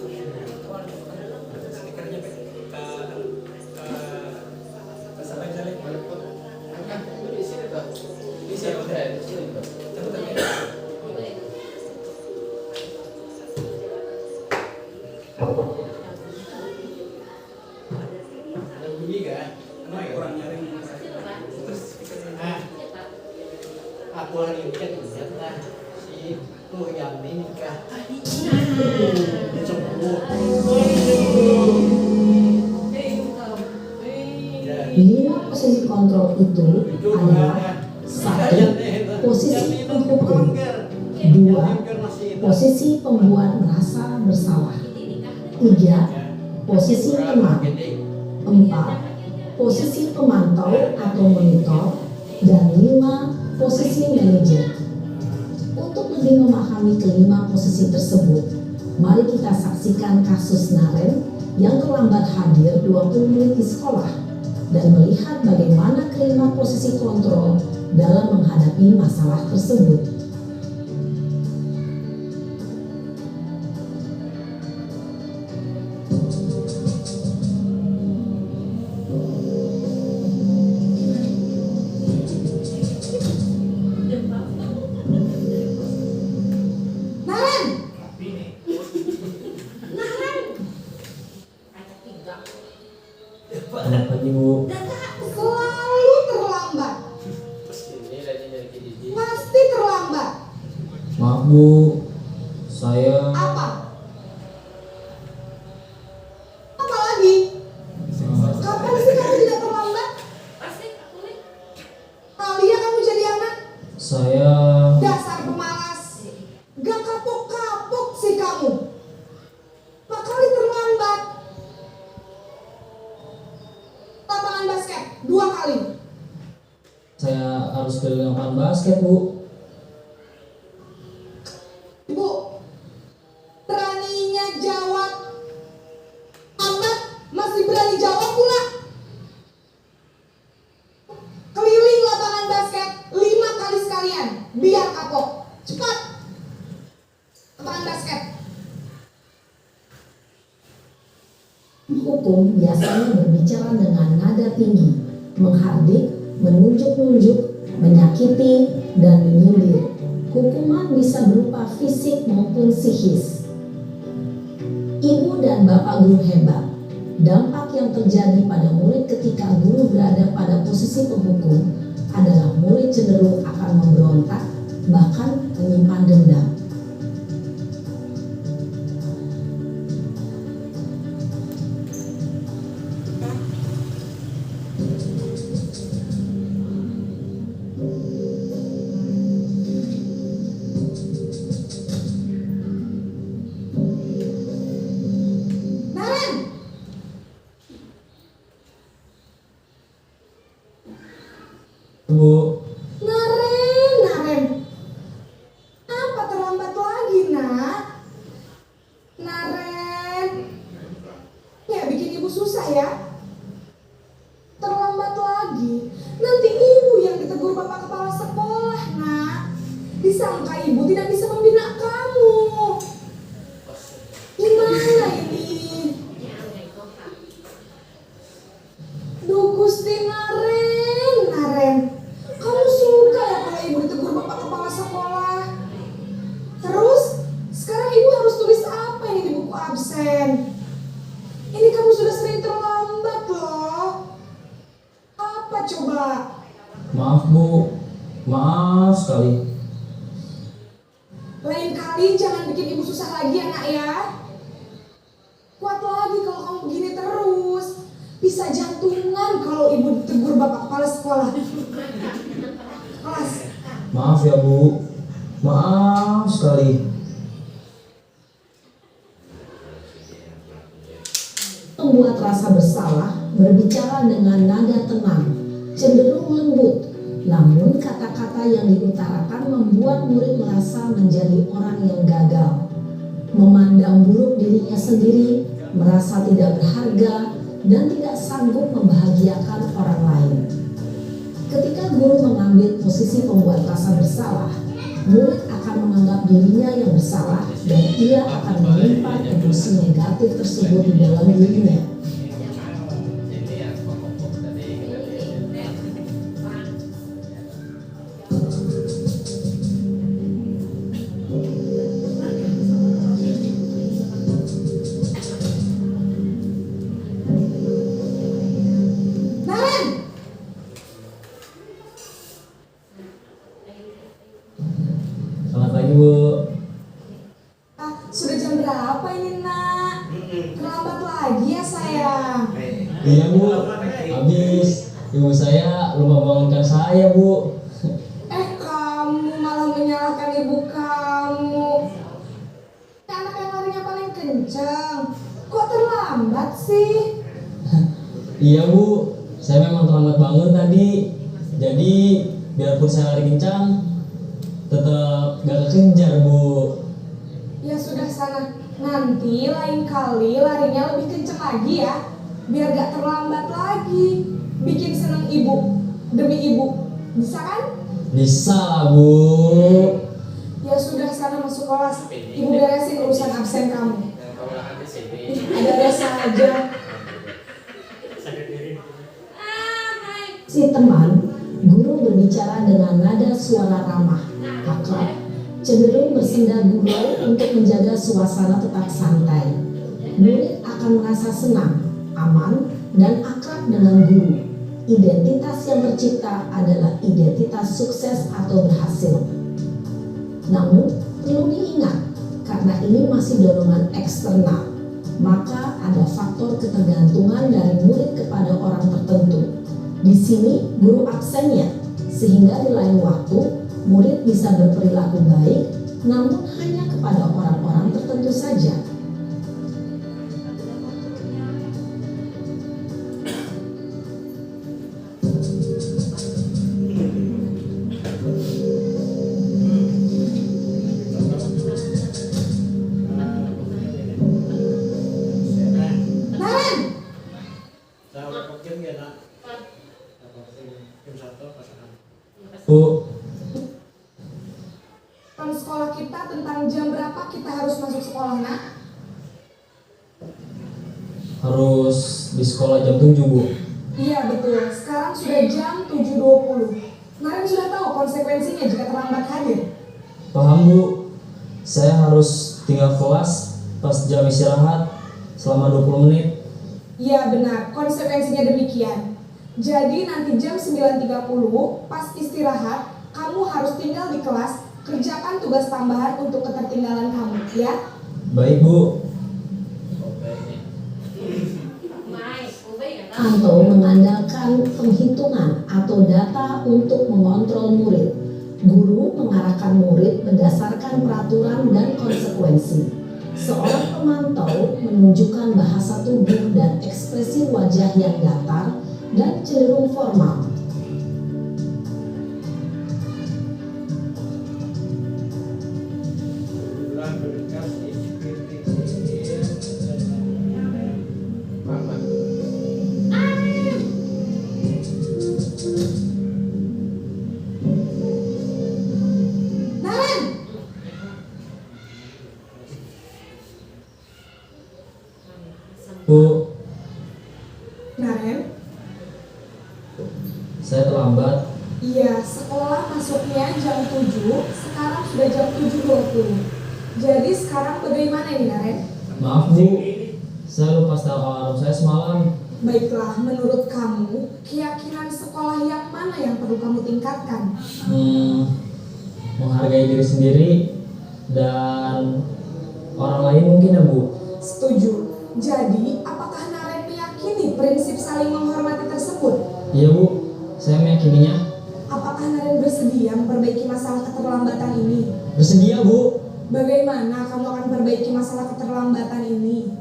aku hari ini kan lihat si tuh yang ini nikah. Lima posisi kontrol itu adalah: 1. Posisi penghukum, 2. Posisi pembuat merasa bersalah, 3. Posisi teman, 4. Posisi pemantau atau monitor, dan 5. Posisi manajer. Untuk lebih memahami kelima posisi tersebut, mari kita saksikan kasus Naren yang terlambat hadir 20 menit di sekolah dan melihat bagaimana kelima posisi kontrol dalam menghadapi masalah tersebut. Kenapa ibu? Selalu terlambat. Pasti terlambat. Maaf bu, saya Apa? Apa lagi? Kapan sih kamu tidak terlambat? Pasti kulit. Kalian kamu jadi anak? saya Dasar pemalas. Gak kapok-kapok sih kamu. Pak kali terlambat. Lapangan basket 2 kali. saya harus ke lapangan basket bu. Ibu, beraninya jawab. Lambat masih berani jawab pula. Keliling lapangan basket 5 kali sekalian, biar kapok. Cepat. Lapangan basket. Hukum biasanya berbicara dengan nada tinggi, menghardik, menunjuk-nunjuk, menyakiti, dan menyindir. Hukuman bisa berupa fisik maupun psikis. Ibu dan bapak guru hebat. Dampak yang terjadi pada murid ketika guru berada pada posisi penghukum adalah murid cenderung akan memberontak, bahkan menyimpan dendam. Naren, Bu, Naren. Apa terlambat lagi, Nak? Naren. Ya, bikin ibu susah ya. Terlambat lagi. Nanti ibu yang ditegur bapak kepala sekolah, Nak. Disangka ibu tidak bisa membina kamu. Gimana ini? Duh, Gusti Naren. Kamu suka ya kalau ibu ditegur bapak kepala sekolah? Terus, sekarang ibu harus tulis apa ini di buku absen? Ini kamu sudah sering terlambat loh. Apa coba? maaf Bu, maaf sekali. Lain kali jangan bikin ibu susah lagi ya, Nak ya. Kuat lagi kalau kamu begini terus. Bisa jantungan kalau ibu ditegur bapak kepala sekolah. Kelas. Maaf ya Bu, maaf sekali. Membuat rasa bersalah berbicara dengan nada tenang, cenderung lembut. Namun kata-kata yang diutarakan membuat murid merasa menjadi orang yang gagal, memandang buruk dirinya sendiri, merasa tidak berharga, dan tidak sanggup membahagiakan orang lain. Ketika guru mengambil posisi pembuat rasa bersalah, murid akan menganggap dirinya yang bersalah dan ia akan menyimpan emosi negatif tersebut di dalam dirinya. Naren, Selamat pagi Bu. sudah jam berapa ini, Nak? Terlambat lagi ya, sayang. Iya Bu, habis ibu saya lupa bangunkan saya Bu. Kamu malah menyalahkan ibu kamu. Anak yang larinya paling kencang. Kok terlambat sih? Iya Bu, saya memang terlambat bangun tadi. Jadi biarpun saya lari kencang, tetap gak kekejar Bu. Ya sudah sana. Nanti lain kali larinya lebih kencang lagi ya. Biar gak terlambat lagi. Bikin seneng ibu. Demi ibu. Bisa kan? Bisa lah Bu. Ya sudah sana masuk kelas. Ibu beresin urusan absen kamu. Ada saja. Si teman, guru berbicara dengan nada suara ramah, akrab, cenderung bersenda gurau untuk menjaga suasana tetap santai. Murid akan merasa senang, aman, dan akrab dengan guru. Identitas yang tercipta adalah identitas sukses atau berhasil. Namun, perlu diingat, karena ini masih dorongan eksternal, maka ada faktor ketergantungan dari murid kepada orang tertentu. Di sini guru absennya, sehingga di lain waktu murid bisa berperilaku baik, namun hanya kepada orang-orang tertentu saja. Naren, Bu, kan sekolah kita tentang jam berapa kita harus masuk sekolah, Nak? harus di sekolah jam 7 Bu. Iya betul, sekarang sudah jam 7.20. Naren sudah tahu konsekuensinya jika terlambat hadir. Paham Bu, saya harus tinggal kelas pas jam istirahat selama 20 menit. Iya benar, konsekuensinya demikian. Jadi nanti jam 9.30 pas istirahat, kamu harus tinggal di kelas kerjakan tugas tambahan untuk ketertinggalan kamu, ya. Baik Bu. Atau mengandalkan penghitungan atau data untuk mengontrol murid. Guru mengarahkan murid berdasarkan peraturan dan konsekuensi. Seorang pemantau menunjukkan bahasa tubuh dan ekspresi wajah yang datar dan cenderung formal. Naren, Bu, Naren, saya terlambat. iya, sekolah masuknya jam 7, sekarang sudah jam 7.20. Jadi sekarang bagaimana ini, Naren? Maaf Bu, saya lupa setel alarm saya semalam. Baiklah, menurut kamu, keyakinan sekolah yang mana yang perlu kamu tingkatkan? Menghargai diri sendiri dan orang lain mungkin ya Bu. Setuju. Jadi, apakah Naren meyakini prinsip saling menghormati tersebut? Iya Bu, saya meyakininya. Apakah Naren bersedia memperbaiki masalah keterlambatan ini? Bersedia Bu. Bagaimana kamu akan perbaiki masalah keterlambatan ini?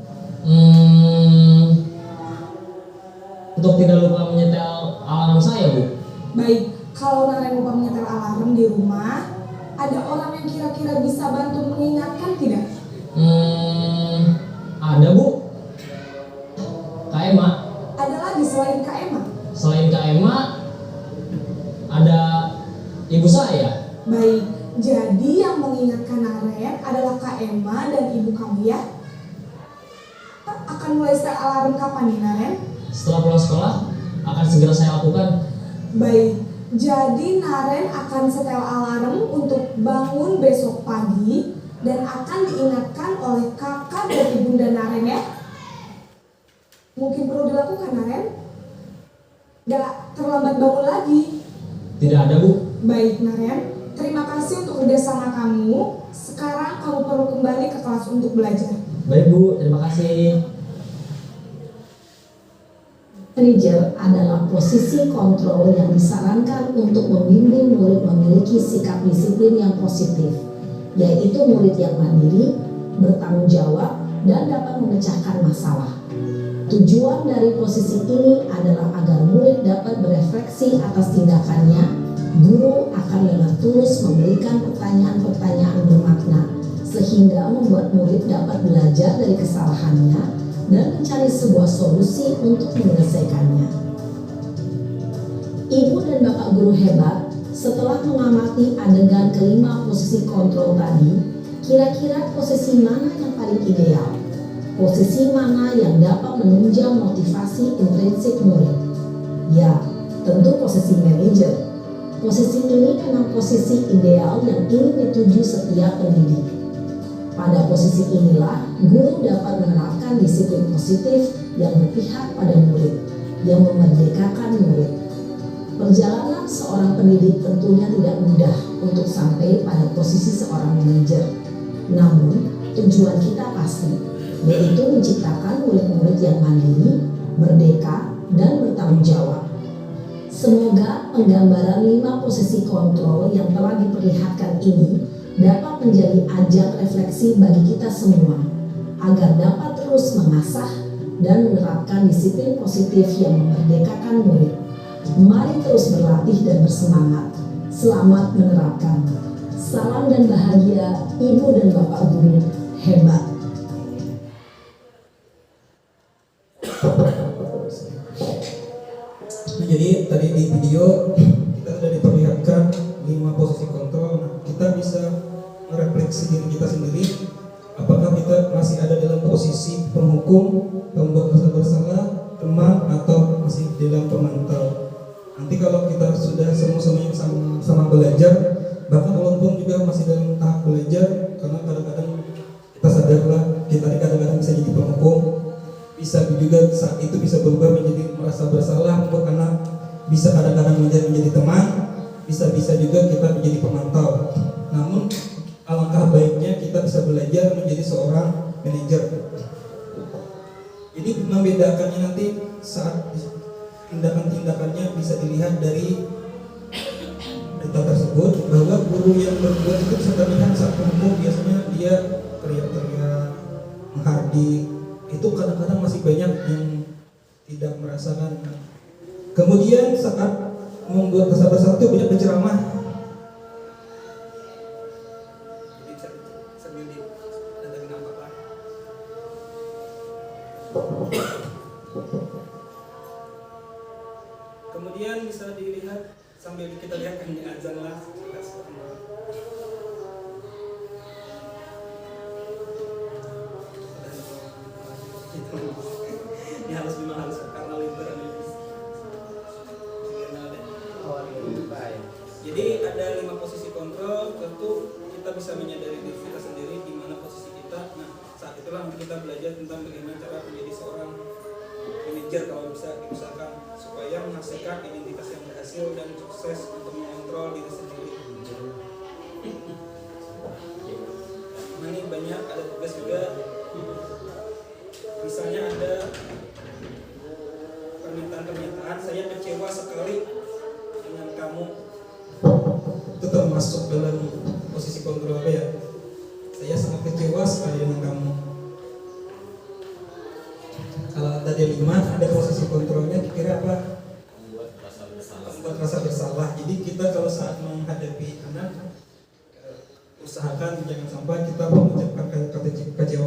Untuk tidak lupa menyetel alarm saya Bu. Baik, kalau Naren lupa menyetel alarm di rumah, ada orang yang kira-kira bisa bantu mengingatkan tidak? Ada Bu. Kak Emma. Ada lagi selain Kak Emma? Selain Kak Emma, ada ibu saya. Baik, jadi yang mengingatkan Naren adalah Kak Emma dan ibu kamu, ya? Akan mulai setel alarm kapan nih, Naren? Setelah pulang sekolah, akan segera saya lakukan. Baik, jadi Naren akan setel alarm untuk bangun besok pagi dan akan diingatkan oleh kakak dan ibunda Naren, ya? Mungkin perlu dilakukan, Naren? Gak terlambat bangun lagi. Tidak ada Bu. Baik, Naren, terima kasih untuk kerjasama kamu. Sekarang kamu perlu kembali ke kelas untuk belajar. Baik Bu, terima kasih. Manager adalah posisi kontrol yang disarankan untuk membimbing murid memiliki sikap disiplin yang positif, yaitu murid yang mandiri, bertanggung jawab, dan dapat memecahkan masalah. Tujuan dari posisi ini adalah agar murid dapat berefleksi atas tindakannya. Guru akan dengan tulus memberikan pertanyaan-pertanyaan bermakna, sehingga membuat murid dapat belajar dari kesalahannya dan mencari sebuah solusi untuk menyelesaikannya. Ibu dan bapak guru hebat, setelah mengamati adegan kelima posisi kontrol tadi, kira-kira posisi mana yang paling ideal? Posisi mana yang dapat menunjang motivasi intrinsik murid? Ya, tentu posisi manajer. Posisi ini memang posisi ideal yang ingin dituju setiap pendidik. Pada posisi inilah, guru dapat menerapkan disiplin positif yang berpihak pada murid, yang memerdekakan murid. Perjalanan seorang pendidik tentunya tidak mudah untuk sampai pada posisi seorang manajer. Namun, tujuan kita pasti, yaitu menciptakan murid-murid yang mandiri, merdeka, dan bertanggung jawab. Semoga penggambaran 5 posisi kontrol yang telah diperlihatkan ini dapat menjadi ajang refleksi bagi kita semua, agar dapat terus mengasah dan menerapkan disiplin positif yang memerdekakan murid. Mari terus berlatih dan bersemangat. Selamat menerapkan. Salam dan bahagia Ibu dan Bapak Guru hebat. Jadi tadi di video kita sudah diperlihatkan 5 posisi kontrol. Nah, kita bisa merefleksi diri kita sendiri, apakah kita masih ada dalam posisi penghukum, pembuat rasa bersalah, teman, atau masih dalam pemantau. Nanti kalau kita sudah semua-semuanya sama belajar, bahkan walaupun juga masih dalam tahap belajar, karena kadang-kadang kita sadarlah kita kadang-kadang bisa jadi penghukum, bisa juga saat itu bisa berubah menjadi merasa bersalah untuk anak, bisa kadang-kadang menjadi teman, bisa juga kita menjadi pemantau. namun alangkah baiknya kita bisa belajar menjadi seorang manajer. Jadi membedakannya nanti saat tindakan-tindakannya bisa dilihat dari berita tersebut, bahwa guru yang berbuat itu bisa terlihat saat menghukum, biasanya dia teriak-teriak, menghardik. Itu kadang-kadang masih banyak yang tidak merasakan. Kemudian saat membuat rasa bersalah itu banyak berceramah. Jadi sambil didatangin apa-apa. Kemudian bisa dilihat sambil kita lihat ini azan lah. Ini memang harus karena liberal. Jadi ada 5 posisi kontrol, tentu kita bisa menyadari diri kita sendiri di mana posisi kita. Nah, saat itulah nanti kita belajar tentang bagaimana cara menjadi seorang manajer kalau bisa diusahakan supaya menghasilkan identitas yang berhasil dan sukses untuk mengontrol diri sendiri. Nah, ini banyak ada tugas juga. Misalnya ada pernyataan, saya kecewa sekali dengan kamu. Itu termasuk dalam posisi kontrol apa ya? Saya sangat kecewa sekali dengan kamu. Kalau tadi 5 ada posisi kontrolnya, kira apa? Membuat rasa bersalah. Jadi kita kalau saat menghadapi anak, usahakan jangan sampai kita mengucapkan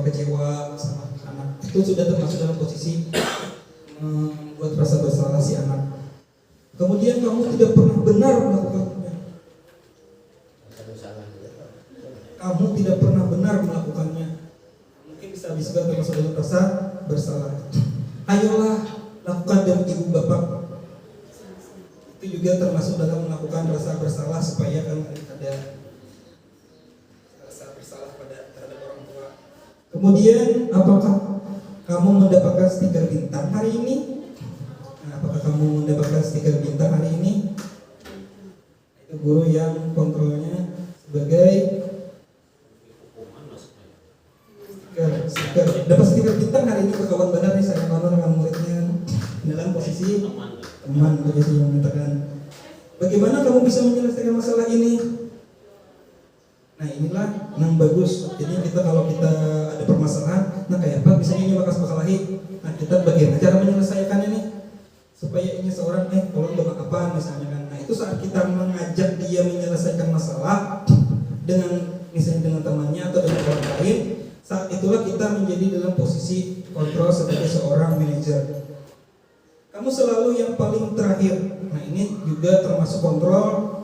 kecewa sama anak. Itu sudah termasuk dalam posisi membuat rasa bersalah si anak. Kemudian kamu tidak pernah benar melakukannya. Kamu tidak pernah benar melakukannya. Mungkin bisa juga termasuk dalam rasa bersalah. Ayolah lakukan demi ibu bapak. Itu juga termasuk dalam melakukan rasa bersalah supaya kan ada rasa bersalah terhadap orang tua. Kemudian apakah kamu mendapatkan stiker bintang hari ini? Nah, apakah kamu mendapatkan stiker bintang hari ini? Itu guru yang kontrolnya sebagai stiker. Dapat stiker bintang hari ini kawan benar nih, saya honor dengan muridnya dalam posisi teman, posisi yang mengatakan bagaimana kamu bisa menyelesaikan masalah ini. Nah, inilah yang bagus. Jadi kita kalau kita ada permasalahan, nah kayak apa bisa ini bakas bakalahi. Nah, kita bagaimana cara menyelesaikannya nih supaya ini seorang tolong doa apa misalnya kan. Nah, itu saat kita mengajak dia menyelesaikan masalah dengan misalnya dengan temannya atau dengan orang lain, saat itulah kita menjadi dalam posisi kontrol sebagai seorang manajer. Kamu selalu yang paling terakhir. Nah, ini juga termasuk kontrol.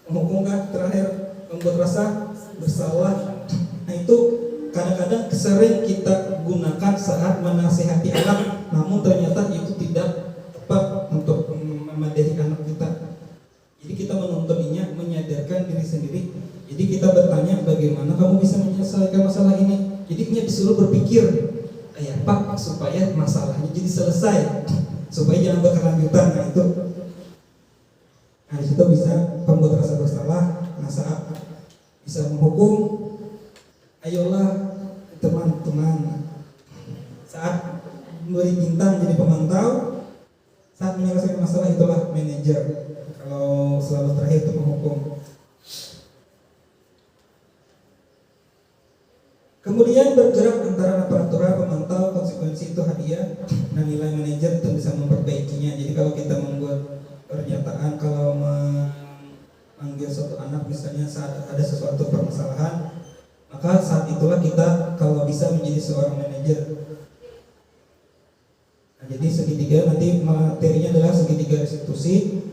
Menghukum kan terakhir, membuat rasa bersalah. Nah, itu kadang-kadang sering kita gunakan saat menasihati anak, namun ternyata itu tidak tepat untuk memadai anak kita. Jadi kita menontonnya, menyadarkan diri sendiri. Jadi kita bertanya bagaimana kamu bisa menyelesaikan masalah ini. Jadi dia disuruh berpikir, ya Pak, supaya masalahnya jadi selesai, supaya jangan berkelanjutan. Nah, itu. Nah, disitu bisa membuat rasa bersalah. Nah, saat bisa menghukum, ayolah teman-teman. Saat memberi bintang jadi pemantau, saat menyelesaikan masalah itulah manajer. Kalau selalu terakhir itu menghukum. Kemudian bergerak antara peraturan, pemantau, konsekuensi itu hadiah. Nah, nilai manajer itu bisa memperbaikinya. Jadi kalau kita membuat pernyataan, kalau memanggil suatu anak misalnya saat ada sesuatu permasalahan, maka saat itulah kita kalau bisa menjadi seorang manajer. Nah, jadi segitiga nanti materinya adalah segitiga restitusi.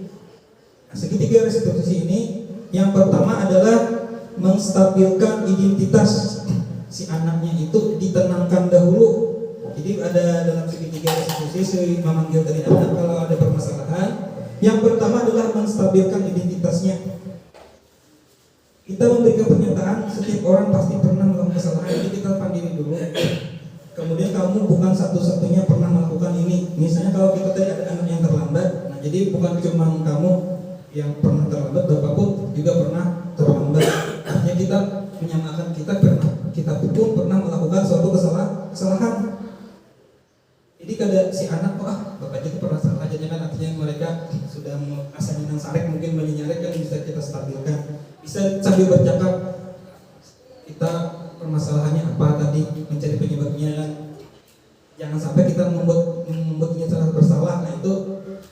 Nah, segitiga restitusi ini yang pertama adalah menstabilkan identitas si anaknya itu, ditenangkan dahulu. Jadi ada dalam segitiga restitusi memanggil dari anak kalau ada permasalahan. Yang pertama adalah menstabilkan identitasnya. Kita memberikan pernyataan, setiap orang pasti pernah melakukan kesalahan, jadi kita pandiri dulu. Kemudian kamu bukan satu-satunya pernah melakukan ini. Misalnya kalau kita tadi ada anak yang terlambat, nah jadi bukan cuma kamu yang pernah terlambat, Bapak pun juga pernah terlambat. Artinya kita menyamakan kita pun pernah melakukan suatu kesalahan. Jadi kada si anak Bapak juga pernah salah, jadi kan artinya mereka sudah merasa nyenang sarek, mungkin menyarek kan bisa kita stabilkan. Bisa sambil bercakap kita permasalahannya apa tadi, mencari penyebabnya kan. Jangan sampai kita membuatnya terasa bersalah. Nah itu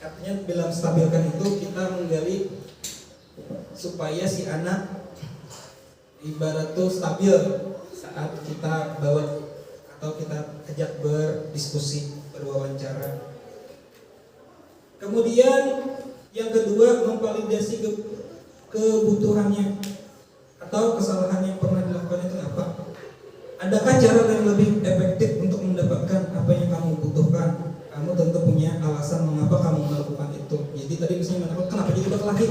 artinya dalam stabilkan itu kita menggali supaya si anak ibarat tuh stabil saat kita bawa atau kita ajak berdiskusi, berwawancara. Kemudian yang kedua, memvalidasi kebutuhannya atau kesalahan yang pernah dilakukan itu apa. Adakah cara yang lebih efektif untuk mendapatkan apa yang kamu butuhkan? Kamu tentu punya alasan mengapa kamu melakukan itu. Jadi tadi misalnya mengatakan kenapa jadi berkelahi?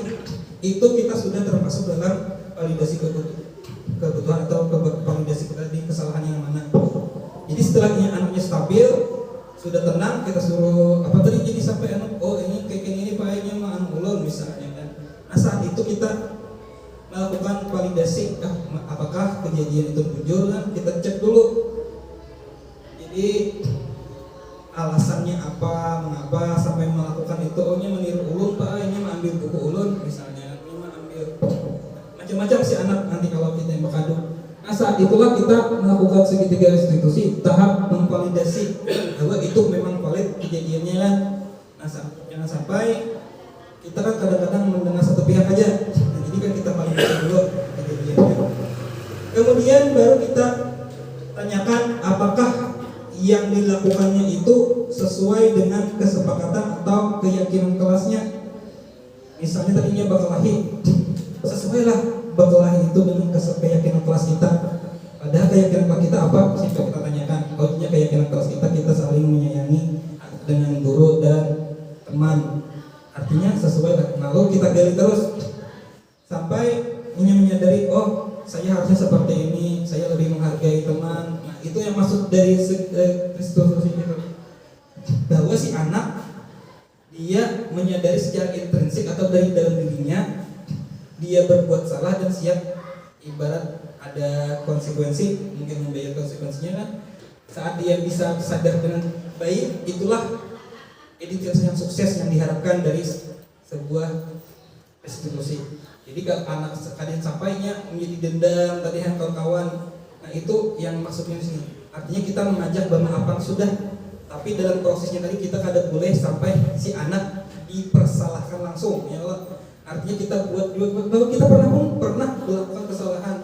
Itu kita sudah termasuk dalam validasi kebutuhan atau validasi tadi kesalahan yang mana. Jadi setelahnya anaknya stabil, sudah tenang, kita suruh apa tadi jadi sampai anak, oh ini kayak ini baiknya mah ulun misalnya kan. Nah saat itu kita melakukan validasi, apakah kejadian itu jujur kan? Kita cek dulu. Jadi alasannya apa, mengapa sampai melakukan itu? Oh ini meniru ulun pak, ini mengambil buku ulun misalnya, ini mengambil macam-macam si anak nanti kalau kita yang berkadu. Nah saat itulah kita melakukan segitiga restitusi, tahap memvalidasi bahwa itu memang valid kejadiannya kan. Nah jangan sampai kita kan kadang-kadang mendengar satu pihak aja. Nah, jadi kan kita validasi dulu kejadiannya. Kemudian baru kita tanyakan apakah yang dilakukannya itu sesuai dengan kesepakatan atau keyakinan kelasnya. Misalnya tadinya berkelahi, sesuailah berkelahi itu dengan keyakinan kelas kita. Padahal keyakinan kelas kita apa? Sampai kita tanyakan. Kalau keyakinan kelas kita saling menyayangi dengan guru dan teman. Artinya sesuai. Lalu kita gali terus sampai menyadari, oh saya harusnya seperti ini, saya lebih menghargai teman. Nah itu yang maksud dari restitusi itu, bahwa si anak dia menyadari secara intrinsik atau dari dalam dirinya dia berbuat salah dan siap, ibarat ada konsekuensi, mungkin membayar konsekuensinya kan. Saat dia bisa sadar dengan baik, itulah edukasi yang sukses yang diharapkan dari sebuah restitusi. Jadi kalau anak sekalian sampainya menjadi dendam tadi yang kawan-kawan, nah itu yang maksudnya di sini. Artinya kita mengajak bermaafan sudah, tapi dalam prosesnya tadi kita kada boleh sampai si anak dipersalahkan langsung, ya Allah. Artinya kita buat bahwa kita pernah melakukan kesalahan.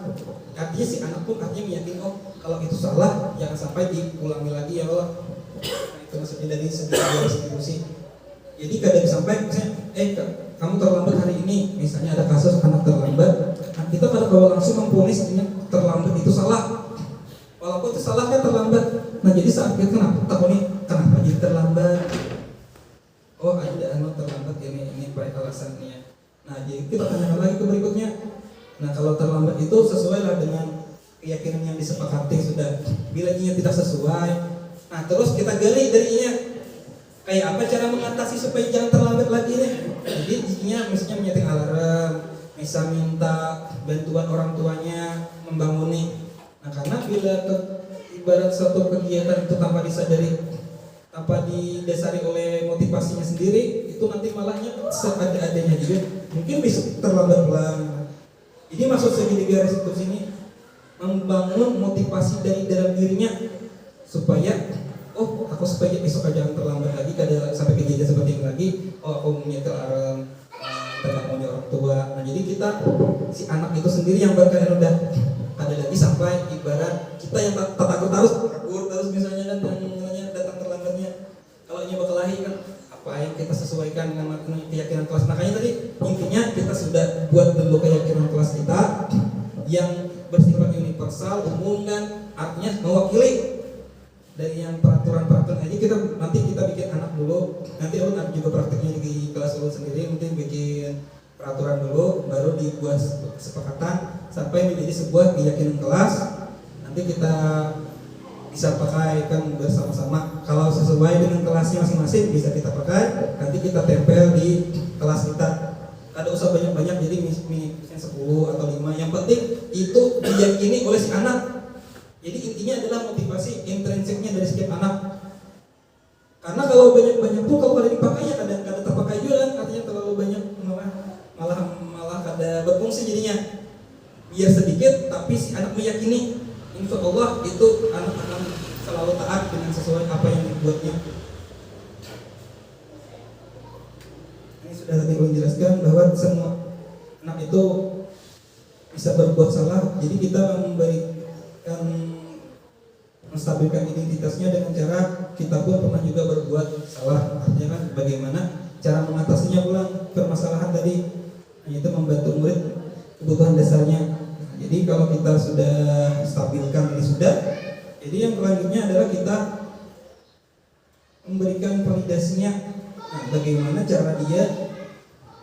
Artinya si anak pun artinya meyakini, oh kalau itu salah jangan sampai diulangi lagi ya Allah. Nah, itu maksudnya dari segi restitusi. Jadi kadang sampai misalnya, kamu terlambat hari ini, misalnya ada kasus anak terlambat, nah kita kalau langsung memponis terlambat itu salah. Walaupun itu salah kan terlambat. Nah jadi saat kita kenapa jadi terlambat? Oh ada anak terlambat ini baik alasannya. Nah jadi kita tanyakan lagi ke berikutnya. Nah kalau terlambat itu sesuailah dengan keyakinan yang disepakati sudah. Bila ini tidak sesuai, nah terus kita gali darinya. Kayak apa cara mengatasi supaya jangan terlambat lagi nih? Jadi isinya misalnya menyeting alarm, bisa minta bantuan orang tuanya membanguni. Nah karena bila ibarat suatu kegiatan itu tanpa disadari, tanpa didasari oleh motivasinya sendiri, itu nanti malahnya seada-adanya juga. Mungkin bisa terlambat pelan. Jadi maksud segitiga restitusi ini membangun motivasi dari dalam dirinya supaya aku supaya besok jangan terlambat lagi, kada sampai kejadian seperti ini lagi. Oh aku menyetel alarm, tidak maunya orang tua. Nah jadi kita si anak itu sendiri yang berkaitan udah ada lagi sampai ibarat kita yang takut terus misalnya kan yang datang terlambatnya. Kalau ini berkelahi kan apa yang kita sesuaikan dengan keyakinan kelas. Makanya tadi intinya kita sudah buat dulu keyakinan kelas kita yang bersifat universal, umum dan artinya mewakili. Dari yang peraturan-peraturan aja nanti kita bikin anak dulu, nanti ulun ada juga prakteknya di kelas ulun sendiri, nanti bikin peraturan dulu, baru dibuat kesepakatan sampai menjadi sebuah keyakinan kelas. Nanti kita bisa pakaikan bersama-sama. Kalau sesuai dengan kelasnya masing-masing bisa kita pakai, nanti kita tempel di kelas kita. Kada usah jadi misalnya 10 atau 5. Yang penting itu diyakini oleh si anak. Jadi intinya adalah motivasi intrinsiknya dari setiap anak. Karena kalau banyak pun kalau ada dipakainya kadang terpakai juga kan, artinya terlalu banyak malah kada berfungsi jadinya. Biar sedikit tapi si anak meyakini insya Allah itu anak akan selalu taat dengan sesuai apa yang dibuatnya. Ini sudah tadi ulun jelaskan bahwa semua anak itu bisa berbuat salah. Jadi kita menstabilkan identitasnya dengan cara kita pun pernah juga berbuat salah. Artinya kan bagaimana cara mengatasinya pulang permasalahan tadi, yaitu membantu murid kebutuhan dasarnya. Jadi kalau kita sudah stabilkan ini sudah, jadi yang selanjutnya adalah kita memberikan validasinya. Nah, bagaimana cara dia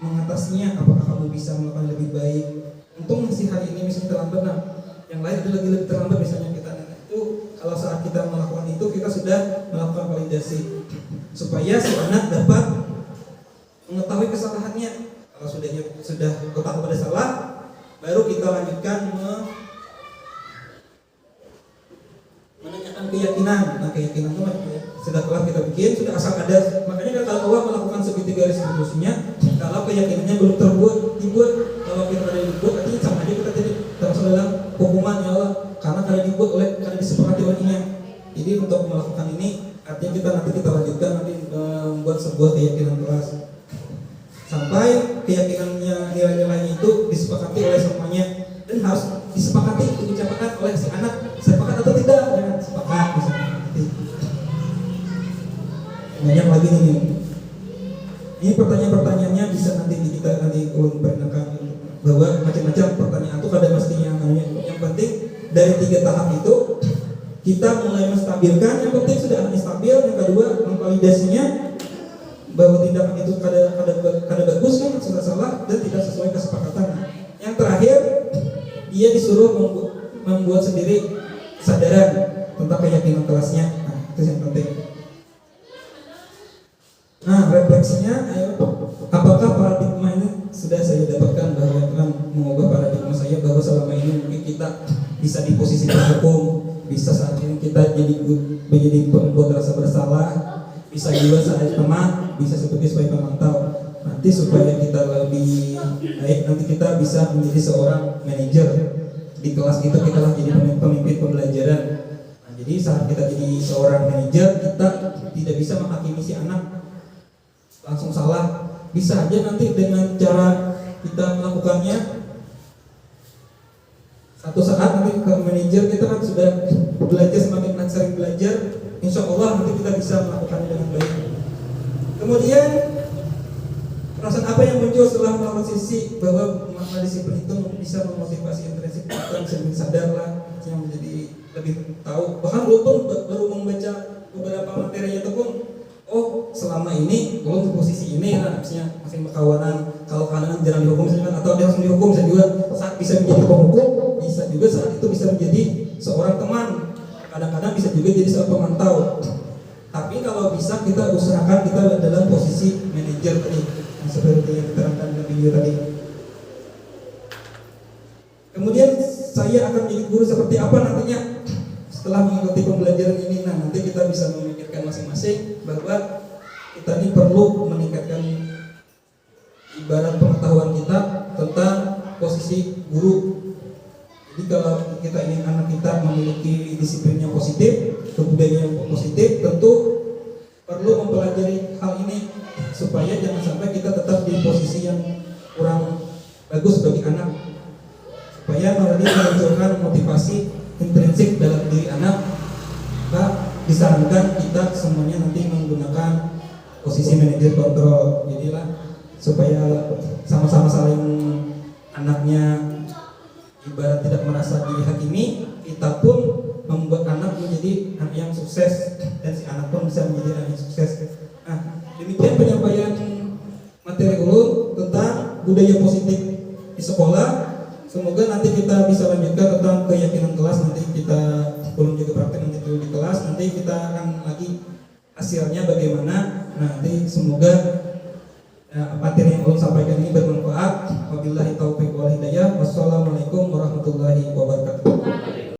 mengatasinya? Apakah kamu bisa melakukan lebih baik? Untung masih hari ini misalnya terlambat, nah yang lain itu lebih terlambat misalnya kita. Itu kalau saat kita melakukan itu kita sudah melakukan validasi supaya si anak dapat mengetahui kesalahannya. Kalau sudah ketahui pada salah, baru kita lanjutkan menanyakan keyakinan. Nah, keyakinan itu sudah telah kita bikin, sudah asal ada. Makanya kalau Allah melakukan segitiga restitusinya, kalau keyakinannya belum dibuat, kalau kita ada dibuat, artinya sama aja kita jadi termasuk dalam hukuman ya Allah, karena karena disepakati olehnya. Jadi untuk melakukan ini, artinya kita lanjutkan nanti membuat sebuah keyakinan kelas sampai keyakinannya nilai-nilainya itu disepakati oleh semuanya dan harus disepakati diucapkan oleh si anak sepakat atau tidak, jangan sepakat misalnya. Banyak lagi nih. Ini pertanyaan-pertanyaannya bisa nanti kita ulun perkenalkan bahwa macam-macam pertanyaan itu kada mestinya. Yang penting dari 3 tahap itu kita mulai menstabilkan. Yang penting sudah stabil. Yang kedua memvalidasinya bahwa tindakan itu kada bagus kan, sudah salah dan tidak sesuai kesepakatan. Yang terakhir dia disuruh membuat sendiri kesadaran tentang keyakinan kelasnya. Nah, itu yang penting. Nah, refleksinya, apakah paradigma ini sudah saya dapatkan bahwa Tuhan mengubah paradigma saya bahwa selama ini mungkin kita bisa di posisi terhukum, bisa saat ini kita menjadi pembuat rasa bersalah, bisa juga saat teman, bisa seperti sebagai pemantau. Nanti supaya kita lebih baik, nanti kita bisa menjadi seorang manajer di kelas itu, kita lah jadi pemimpin pembelajaran. Nah, jadi saat kita jadi seorang manajer, kita tidak bisa menghakimi si anak langsung salah. Bisa aja nanti dengan cara kita melakukannya, satu saat nanti ke manajer kita kan sudah belajar, semakin sering belajar, insya Allah nanti kita bisa melakukannya dengan baik. Kemudian perasaan apa yang muncul setelah melakukan sisi bahwa makna disiplin itu bisa memotivasi intrinsik kita, bisa sadar lah, yang menjadi lebih tahu. Bahkan walaupun baru membaca beberapa materi itu pun, oh selama ini kalau di posisi ini lah, misalnya masih berkawanan, kalau kadang jarang dihukum misalnya, atau dia langsung dihukum, bisa juga saat bisa menjadi penghukum, bisa juga saat itu bisa menjadi seorang teman, kadang-kadang bisa juga jadi seorang pemantau. Tapi kalau bisa kita usahakan kita dalam posisi manajer tadi, yang seperti yang diterangkan dalam video tadi. Kemudian saya akan menjadi guru seperti apa nantinya setelah mengikuti pembelajaran ini. Nah, nanti kita bisa memikirkan masing-masing bahwa kita ini perlu meningkatkan ibarat pengetahuan kita tentang posisi guru. Jadi kalau kita ingin anak kita memiliki disiplin yang positif, kebudayaan yang positif, tentu perlu mempelajari hal ini supaya jangan sampai kita tetap di posisi yang kurang bagus bagi anak, supaya memunculkan motivasi intrinsik dalam diri anak. Maka disarankan kita semuanya nanti menggunakan posisi manajer kontrol. Jadilah supaya sama-sama saling, anaknya ibarat tidak merasa dihakimi, kita pun membuat anak menjadi anak yang sukses dan si anak pun bisa menjadi anak yang sukses. Nah, demikian penyampaian materi ulun tentang budaya positif di sekolah. Semoga nanti kita bisa lanjutkan tentang keyakinan kelas. Nanti kita belum juga praktek nanti dulu di kelas. Nanti kita akan lagi hasilnya bagaimana. Nanti semoga materi yang ulun sampaikan ini bermanfaat. Wabillahi taufiq wal hidayah. Wassalamualaikum warahmatullahi wabarakatuh.